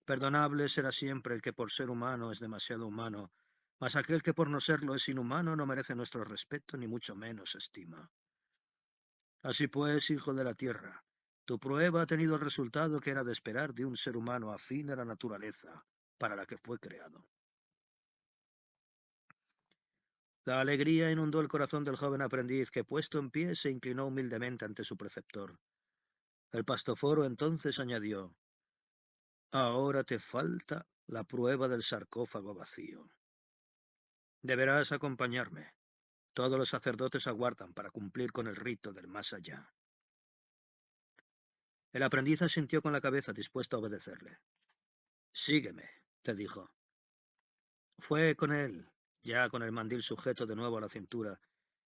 Perdonable será siempre el que por ser humano es demasiado humano, mas aquel que por no serlo es inhumano no merece nuestro respeto ni mucho menos estima. Así pues, hijo de la tierra, tu prueba ha tenido el resultado que era de esperar de un ser humano afín a la naturaleza para la que fue creado. La alegría inundó el corazón del joven aprendiz que, puesto en pie, se inclinó humildemente ante su preceptor. El pastoforo entonces añadió: Ahora te falta la prueba del sarcófago vacío. Deberás acompañarme. Todos los sacerdotes aguardan para cumplir con el rito del más allá. El aprendiz asintió con la cabeza dispuesto a obedecerle. Sígueme, le dijo. Fue con él, ya con el mandil sujeto de nuevo a la cintura.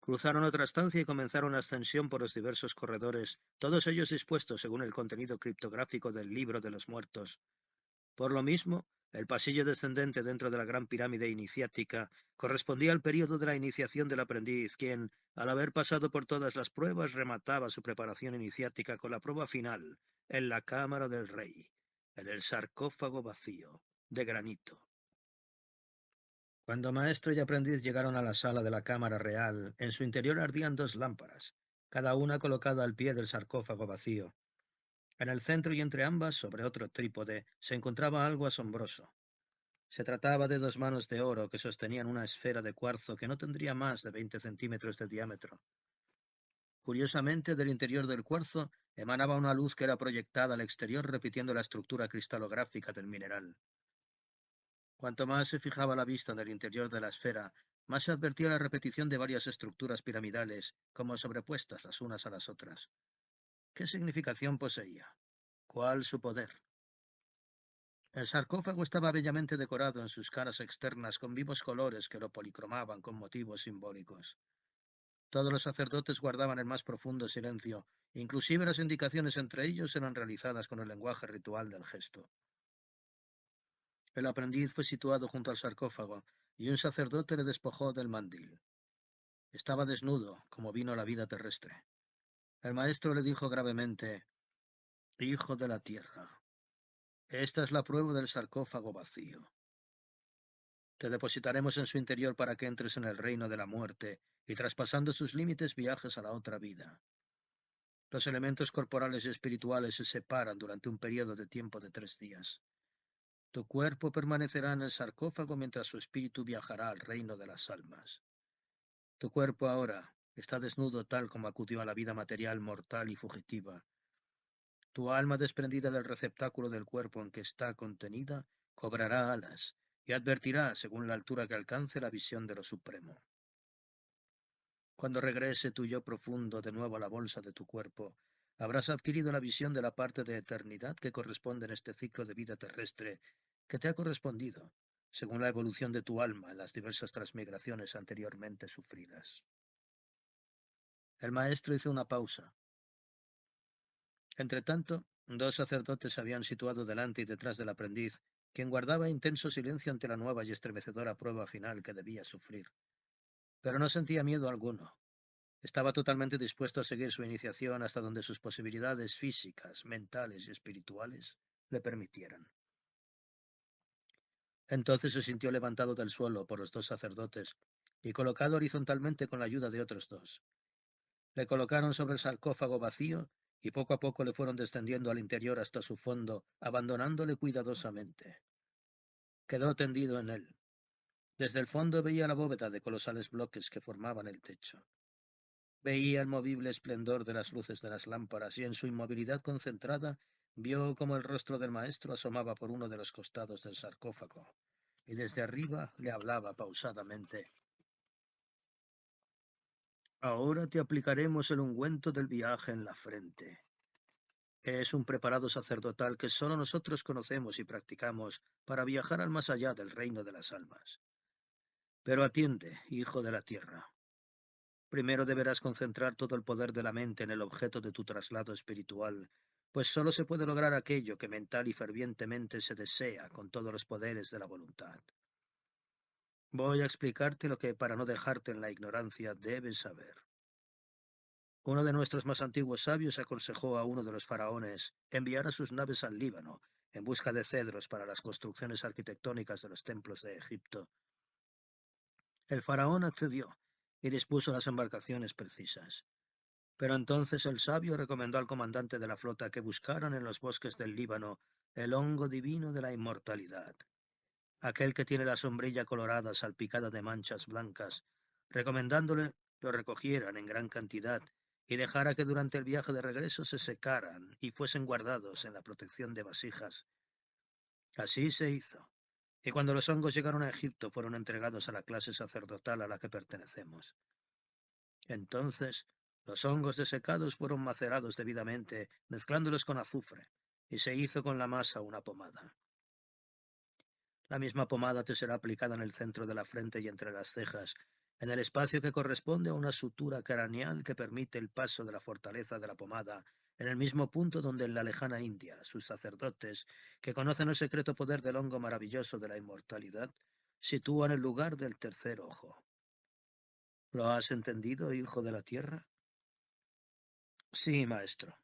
Cruzaron otra estancia y comenzaron la ascensión por los diversos corredores, todos ellos dispuestos según el contenido criptográfico del libro de los muertos. Por lo mismo, el pasillo descendente dentro de la gran pirámide iniciática correspondía al período de la iniciación del aprendiz, quien, al haber pasado por todas las pruebas, remataba su preparación iniciática con la prueba final, en la cámara del rey, en el sarcófago vacío, de granito. Cuando maestro y aprendiz llegaron a la sala de la cámara real, en su interior ardían dos lámparas, cada una colocada al pie del sarcófago vacío. En el centro y entre ambas, sobre otro trípode, se encontraba algo asombroso. Se trataba de dos manos de oro que sostenían una esfera de cuarzo que no tendría más de 20 centímetros de diámetro. Curiosamente, del interior del cuarzo emanaba una luz que era proyectada al exterior repitiendo la estructura cristalográfica del mineral. Cuanto más se fijaba la vista en el interior de la esfera, más se advertía la repetición de varias estructuras piramidales, como sobrepuestas las unas a las otras. ¿Qué significación poseía? ¿Cuál su poder? El sarcófago estaba bellamente decorado en sus caras externas con vivos colores que lo policromaban con motivos simbólicos. Todos los sacerdotes guardaban el más profundo silencio, inclusive las indicaciones entre ellos eran realizadas con el lenguaje ritual del gesto. El aprendiz fue situado junto al sarcófago, y un sacerdote le despojó del mandil. Estaba desnudo, como vino la vida terrestre. El maestro le dijo gravemente: Hijo de la tierra, esta es la prueba del sarcófago vacío. Te depositaremos en su interior para que entres en el reino de la muerte y traspasando sus límites viajes a la otra vida. Los elementos corporales y espirituales se separan durante un periodo de tiempo de 3 días. Tu cuerpo permanecerá en el sarcófago mientras su espíritu viajará al reino de las almas. Tu cuerpo ahora está desnudo tal como acudió a la vida material mortal y fugitiva. Tu alma desprendida del receptáculo del cuerpo en que está contenida cobrará alas y advertirá, según la altura que alcance, la visión de lo supremo. Cuando regrese tu yo profundo de nuevo a la bolsa de tu cuerpo, habrás adquirido la visión de la parte de eternidad que corresponde en este ciclo de vida terrestre que te ha correspondido, según la evolución de tu alma en las diversas transmigraciones anteriormente sufridas. El maestro hizo una pausa. Entretanto, 2 sacerdotes se habían situado delante y detrás del aprendiz, quien guardaba intenso silencio ante la nueva y estremecedora prueba final que debía sufrir. Pero no sentía miedo alguno. Estaba totalmente dispuesto a seguir su iniciación hasta donde sus posibilidades físicas, mentales y espirituales le permitieran. Entonces se sintió levantado del suelo por los 2 sacerdotes y colocado horizontalmente con la ayuda de otros 2. Le colocaron sobre el sarcófago vacío y poco a poco le fueron descendiendo al interior hasta su fondo, abandonándole cuidadosamente. Quedó tendido en él. Desde el fondo veía la bóveda de colosales bloques que formaban el techo. Veía el movible esplendor de las luces de las lámparas y en su inmovilidad concentrada vio como el rostro del maestro asomaba por uno de los costados del sarcófago y desde arriba le hablaba pausadamente. Ahora te aplicaremos el ungüento del viaje en la frente. Es un preparado sacerdotal que solo nosotros conocemos y practicamos para viajar al más allá del reino de las almas. Pero atiende, hijo de la tierra. Primero deberás concentrar todo el poder de la mente en el objeto de tu traslado espiritual, pues solo se puede lograr aquello que mental y fervientemente se desea con todos los poderes de la voluntad. Voy a explicarte lo que, para no dejarte en la ignorancia, debes saber. Uno de nuestros más antiguos sabios aconsejó a uno de los faraones enviar a sus naves al Líbano en busca de cedros para las construcciones arquitectónicas de los templos de Egipto. El faraón accedió y dispuso las embarcaciones precisas. Pero entonces el sabio recomendó al comandante de la flota que buscaran en los bosques del Líbano el hongo divino de la inmortalidad, aquel que tiene la sombrilla colorada salpicada de manchas blancas, recomendándole lo recogieran en gran cantidad y dejara que durante el viaje de regreso se secaran y fuesen guardados en la protección de vasijas. Así se hizo, y cuando los hongos llegaron a Egipto fueron entregados a la clase sacerdotal a la que pertenecemos. Entonces, los hongos desecados fueron macerados debidamente, mezclándolos con azufre, y se hizo con la masa una pomada. La misma pomada te será aplicada en el centro de la frente y entre las cejas, en el espacio que corresponde a una sutura craneal que permite el paso de la fortaleza de la pomada, en el mismo punto donde en la lejana India sus sacerdotes, que conocen el secreto poder del hongo maravilloso de la inmortalidad, sitúan el lugar del tercer ojo. ¿Lo has entendido, hijo de la tierra? Sí, maestro.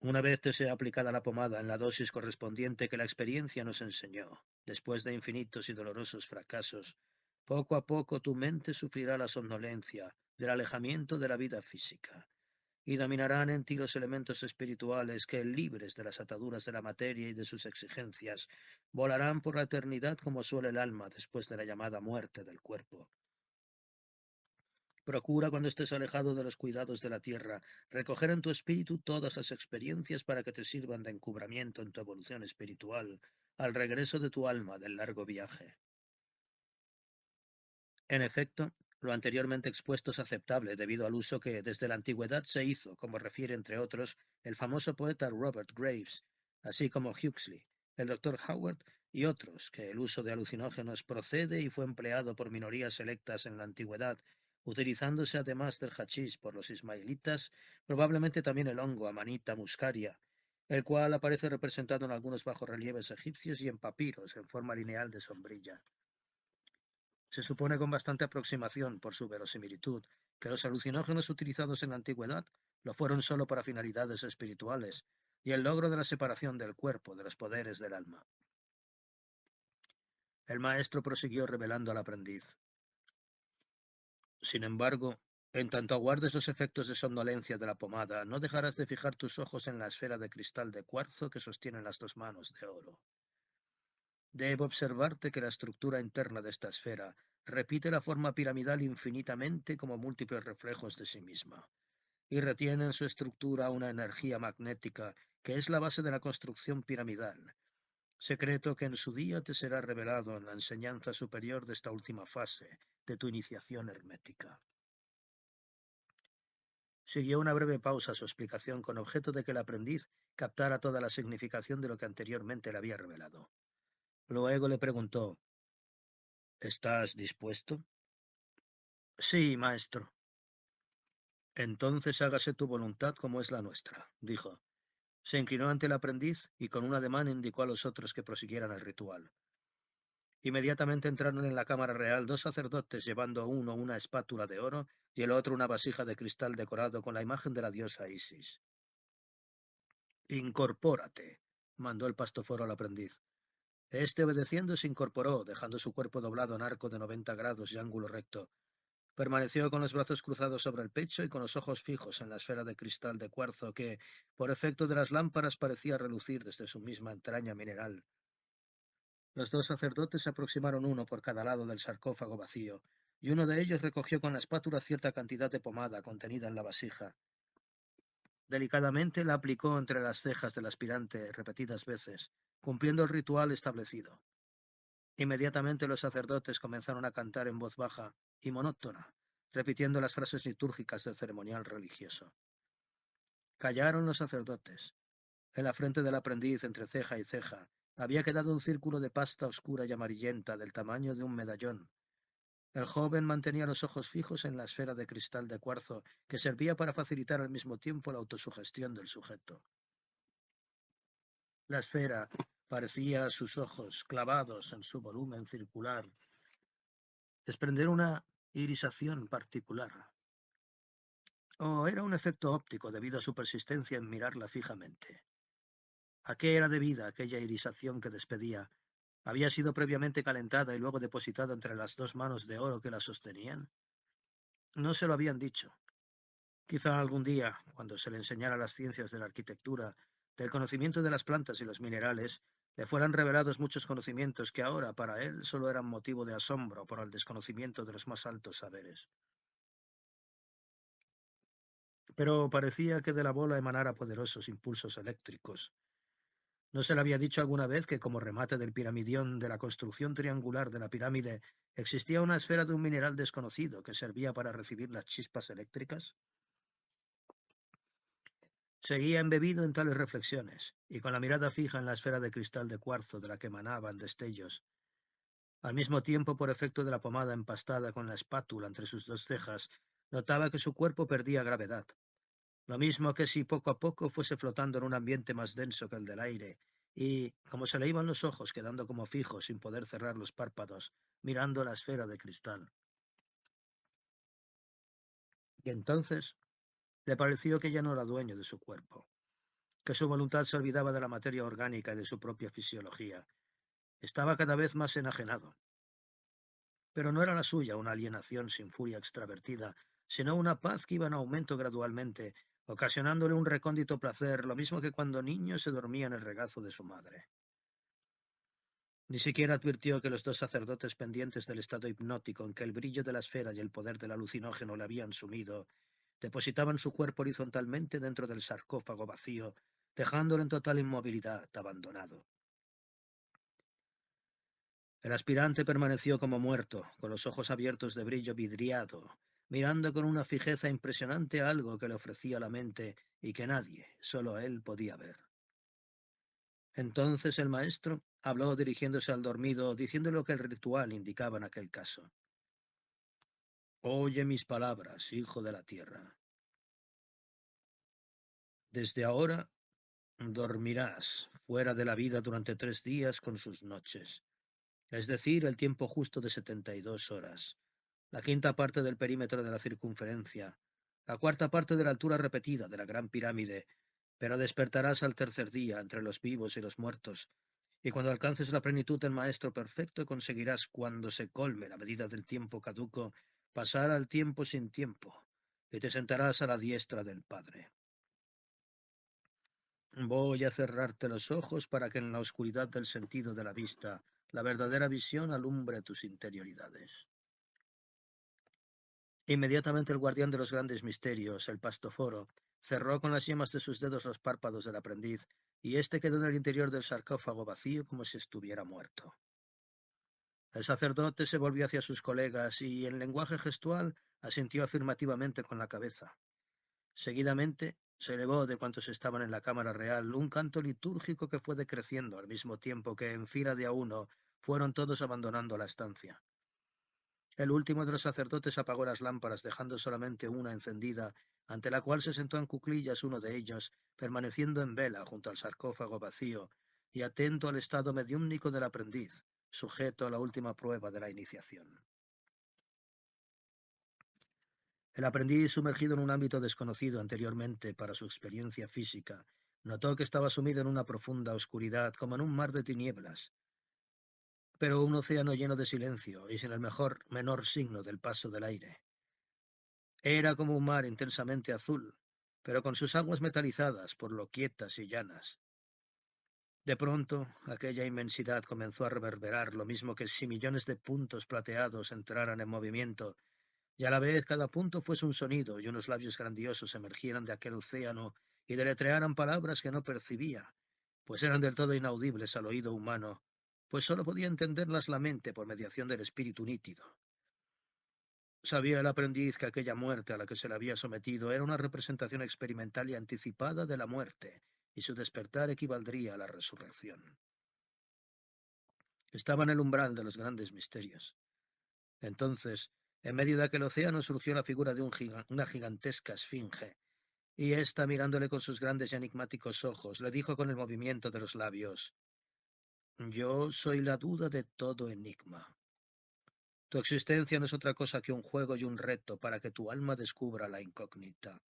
Una vez te sea aplicada la pomada en la dosis correspondiente que la experiencia nos enseñó, después de infinitos y dolorosos fracasos, poco a poco tu mente sufrirá la somnolencia del alejamiento de la vida física, y dominarán en ti los elementos espirituales que, libres de las ataduras de la materia y de sus exigencias, volarán por la eternidad como suele el alma después de la llamada muerte del cuerpo. Procura, cuando estés alejado de los cuidados de la tierra, recoger en tu espíritu todas las experiencias para que te sirvan de encubramiento en tu evolución espiritual, al regreso de tu alma del largo viaje. En efecto, lo anteriormente expuesto es aceptable debido al uso que desde la antigüedad se hizo, como refiere entre otros el famoso poeta Robert Graves, así como Huxley, el Dr. Howard y otros, que el uso de alucinógenos procede y fue empleado por minorías selectas en la antigüedad, utilizándose además del hachís por los ismaelitas, probablemente también el hongo Amanita muscaria, el cual aparece representado en algunos bajorrelieves egipcios y en papiros en forma lineal de sombrilla. Se supone con bastante aproximación por su verosimilitud que los alucinógenos utilizados en la antigüedad lo fueron solo para finalidades espirituales y el logro de la separación del cuerpo de los poderes del alma. El maestro prosiguió revelando al aprendiz. Sin embargo, en tanto aguardes los efectos de somnolencia de la pomada, no dejarás de fijar tus ojos en la esfera de cristal de cuarzo que sostienen las dos manos de oro. Debo observarte que la estructura interna de esta esfera repite la forma piramidal infinitamente como múltiples reflejos de sí misma, y retiene en su estructura una energía magnética que es la base de la construcción piramidal, secreto que en su día te será revelado en la enseñanza superior de esta última fase de tu iniciación hermética. Siguió una breve pausa a su explicación con objeto de que el aprendiz captara toda la significación de lo que anteriormente le había revelado. Luego le preguntó, ¿estás dispuesto? Sí, maestro. Entonces hágase tu voluntad como es la nuestra, dijo. Se inclinó ante el aprendiz y con un ademán indicó a los otros que prosiguieran el ritual. Inmediatamente entraron en la cámara real dos sacerdotes llevando uno una espátula de oro y el otro una vasija de cristal decorado con la imagen de la diosa Isis. Incorpórate, mandó el pastoforo al aprendiz. Este, obedeciendo, se incorporó, dejando su cuerpo doblado en arco de 90 grados y ángulo recto. Permaneció con los brazos cruzados sobre el pecho y con los ojos fijos en la esfera de cristal de cuarzo que, por efecto de las lámparas, parecía relucir desde su misma entraña mineral. Los dos sacerdotes se aproximaron uno por cada lado del sarcófago vacío, y uno de ellos recogió con la espátula cierta cantidad de pomada contenida en la vasija. Delicadamente la aplicó entre las cejas del aspirante repetidas veces, cumpliendo el ritual establecido. Inmediatamente los sacerdotes comenzaron a cantar en voz baja y monótona, repitiendo las frases litúrgicas del ceremonial religioso. Callaron los sacerdotes. En la frente del aprendiz, entre ceja y ceja, había quedado un círculo de pasta oscura y amarillenta del tamaño de un medallón. El joven mantenía los ojos fijos en la esfera de cristal de cuarzo que servía para facilitar al mismo tiempo la autosugestión del sujeto. La esfera parecía a sus ojos, clavados en su volumen circular, desprender una irisación particular. O era un efecto óptico debido a su persistencia en mirarla fijamente. ¿A qué era debida aquella irisación que despedía? ¿Había sido previamente calentada y luego depositada entre las dos manos de oro que la sostenían? No se lo habían dicho. Quizá algún día, cuando se le enseñara las ciencias de la arquitectura, del conocimiento de las plantas y los minerales, le fueran revelados muchos conocimientos que ahora para él solo eran motivo de asombro por el desconocimiento de los más altos saberes. Pero parecía que de la bola emanara poderosos impulsos eléctricos. ¿No se le había dicho alguna vez que como remate del piramidión de la construcción triangular de la pirámide existía una esfera de un mineral desconocido que servía para recibir las chispas eléctricas? Seguía embebido en tales reflexiones, y con la mirada fija en la esfera de cristal de cuarzo de la que emanaban destellos. Al mismo tiempo, por efecto de la pomada empastada con la espátula entre sus dos cejas, notaba que su cuerpo perdía gravedad. Lo mismo que si poco a poco fuese flotando en un ambiente más denso que el del aire, y, como se le iban los ojos quedando como fijos sin poder cerrar los párpados, mirando la esfera de cristal. Y entonces le pareció que ya no era dueño de su cuerpo, que su voluntad se olvidaba de la materia orgánica y de su propia fisiología. Estaba cada vez más enajenado. Pero no era la suya una alienación sin furia extravertida, sino una paz que iba en aumento gradualmente, ocasionándole un recóndito placer, lo mismo que cuando niño se dormía en el regazo de su madre. Ni siquiera advirtió que los dos sacerdotes pendientes del estado hipnótico en que el brillo de la esfera y el poder del alucinógeno le habían sumido, depositaban su cuerpo horizontalmente dentro del sarcófago vacío, dejándolo en total inmovilidad, abandonado. El aspirante permaneció como muerto, con los ojos abiertos de brillo vidriado, mirando con una fijeza impresionante algo que le ofrecía la mente y que nadie, solo él, podía ver. Entonces el maestro habló dirigiéndose al dormido, diciendo lo que el ritual indicaba en aquel caso. Oye mis palabras, hijo de la tierra. Desde ahora dormirás fuera de la vida durante 3 días con sus noches. es decir, el tiempo justo de 72 horas, la quinta parte del perímetro de la circunferencia, la cuarta parte de la altura repetida de la gran pirámide, pero despertarás al tercer día entre los vivos y los muertos, y cuando alcances la plenitud del Maestro perfecto conseguirás, cuando se colme la medida del tiempo caduco, pasar al tiempo sin tiempo, y te sentarás a la diestra del Padre. Voy a cerrarte los ojos para que en la oscuridad del sentido de la vista, la verdadera visión alumbre tus interioridades. Inmediatamente el guardián de los grandes misterios, el pastoforo, cerró con las yemas de sus dedos los párpados del aprendiz, y éste quedó en el interior del sarcófago vacío como si estuviera muerto. El sacerdote se volvió hacia sus colegas y, en lenguaje gestual, asintió afirmativamente con la cabeza. Seguidamente, se elevó de cuantos estaban en la cámara real un canto litúrgico que fue decreciendo al mismo tiempo que, en fila de a uno, fueron todos abandonando la estancia. El último de los sacerdotes apagó las lámparas, dejando solamente una encendida, ante la cual se sentó en cuclillas uno de ellos, permaneciendo en vela junto al sarcófago vacío y atento al estado mediúmnico del aprendiz, sujeto a la última prueba de la iniciación. El aprendiz, sumergido en un ámbito desconocido anteriormente para su experiencia física, notó que estaba sumido en una profunda oscuridad, como en un mar de tinieblas, pero un océano lleno de silencio y sin el menor signo del paso del aire. Era como un mar intensamente azul, pero con sus aguas metalizadas por lo quietas y llanas. De pronto, aquella inmensidad comenzó a reverberar, lo mismo que si millones de puntos plateados entraran en movimiento, y a la vez cada punto fuese un sonido, y unos labios grandiosos emergieran de aquel océano y deletrearan palabras que no percibía, pues eran del todo inaudibles al oído humano, pues sólo podía entenderlas la mente por mediación del espíritu nítido. Sabía el aprendiz que aquella muerte a la que se le había sometido era una representación experimental y anticipada de la muerte, y su despertar equivaldría a la resurrección. Estaba en el umbral de los grandes misterios. Entonces, en medio de aquel océano surgió la figura de una gigantesca esfinge, y ésta, mirándole con sus grandes y enigmáticos ojos, le dijo con el movimiento de los labios: Yo soy la duda de todo enigma. Tu existencia no es otra cosa que un juego y un reto para que tu alma descubra la incógnita.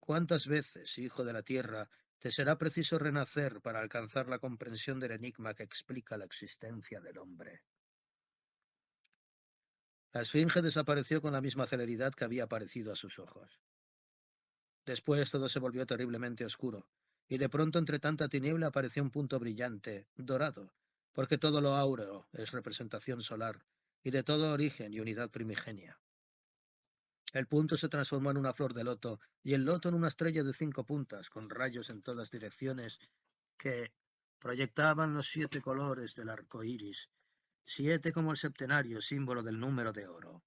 ¿Cuántas veces, hijo de la tierra, te será preciso renacer para alcanzar la comprensión del enigma que explica la existencia del hombre? La esfinge desapareció con la misma celeridad que había aparecido a sus ojos. Después todo se volvió terriblemente oscuro, y de pronto entre tanta tiniebla apareció un punto brillante, dorado, porque todo lo áureo es representación solar, y de todo origen y unidad primigenia. El punto se transformó en una flor de loto, y el loto en una estrella de 5 puntas, con rayos en todas direcciones, que proyectaban los 7 colores del arco iris, 7 como el septenario, símbolo del número de oro.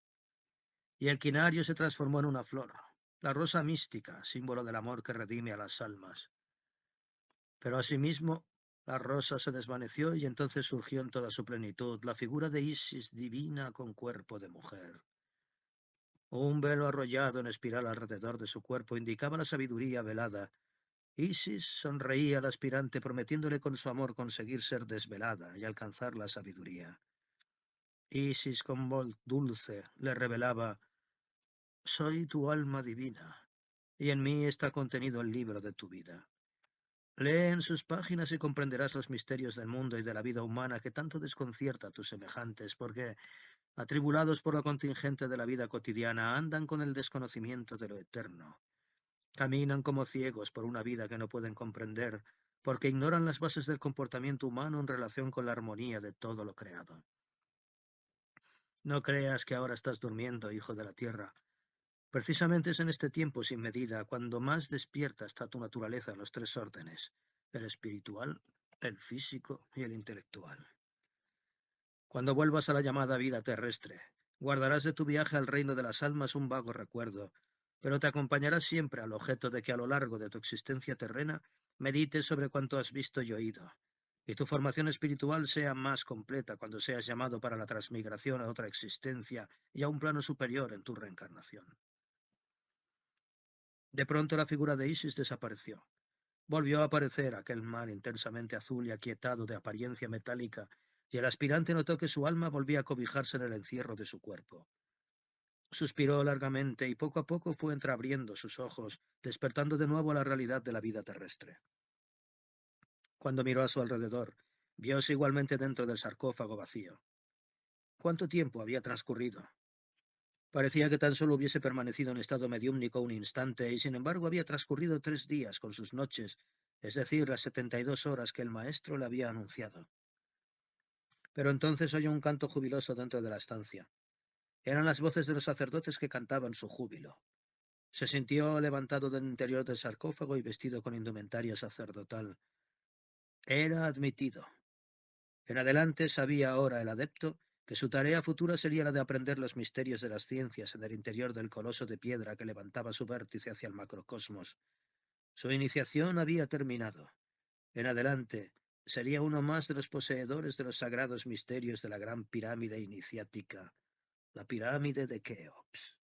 Y el quinario se transformó en una flor, la rosa mística, símbolo del amor que redime a las almas. Pero asimismo, la rosa se desvaneció y entonces surgió en toda su plenitud la figura de Isis divina con cuerpo de mujer. Un velo arrollado en espiral alrededor de su cuerpo indicaba la sabiduría velada. Isis sonreía al aspirante prometiéndole con su amor conseguir ser desvelada y alcanzar la sabiduría. Isis con voz dulce le revelaba: Soy tu alma divina, y en mí está contenido el libro de tu vida. Lee en sus páginas y comprenderás los misterios del mundo y de la vida humana que tanto desconcierta a tus semejantes, porque, atribulados por lo contingente de la vida cotidiana, andan con el desconocimiento de lo eterno. Caminan como ciegos por una vida que no pueden comprender, porque ignoran las bases del comportamiento humano en relación con la armonía de todo lo creado. No creas que ahora estás durmiendo, hijo de la tierra. Precisamente es en este tiempo sin medida cuando más despierta está tu naturaleza en los 3 órdenes: el espiritual, el físico y el intelectual. Cuando vuelvas a la llamada vida terrestre, guardarás de tu viaje al reino de las almas un vago recuerdo, pero te acompañarás siempre al objeto de que a lo largo de tu existencia terrena medites sobre cuanto has visto y oído, y tu formación espiritual sea más completa cuando seas llamado para la transmigración a otra existencia y a un plano superior en tu reencarnación. De pronto la figura de Isis desapareció. Volvió a aparecer aquel mar intensamente azul y aquietado de apariencia metálica, y el aspirante notó que su alma volvía a cobijarse en el encierro de su cuerpo. Suspiró largamente y poco a poco fue entreabriendo sus ojos, despertando de nuevo a la realidad de la vida terrestre. Cuando miró a su alrededor, vióse igualmente dentro del sarcófago vacío. ¿Cuánto tiempo había transcurrido? Parecía que tan solo hubiese permanecido en estado mediúmnico un instante, y sin embargo había transcurrido 3 días con sus noches, es decir, las 72 horas que el maestro le había anunciado. Pero entonces oyó un canto jubiloso dentro de la estancia. Eran las voces de los sacerdotes que cantaban su júbilo. Se sintió levantado del interior del sarcófago y vestido con indumentaria sacerdotal. Era admitido. En adelante sabía ahora el adepto que su tarea futura sería la de aprender los misterios de las ciencias en el interior del coloso de piedra que levantaba su vértice hacia el macrocosmos. Su iniciación había terminado. En adelante sería uno más de los poseedores de los sagrados misterios de la gran pirámide iniciática, la pirámide de Keops.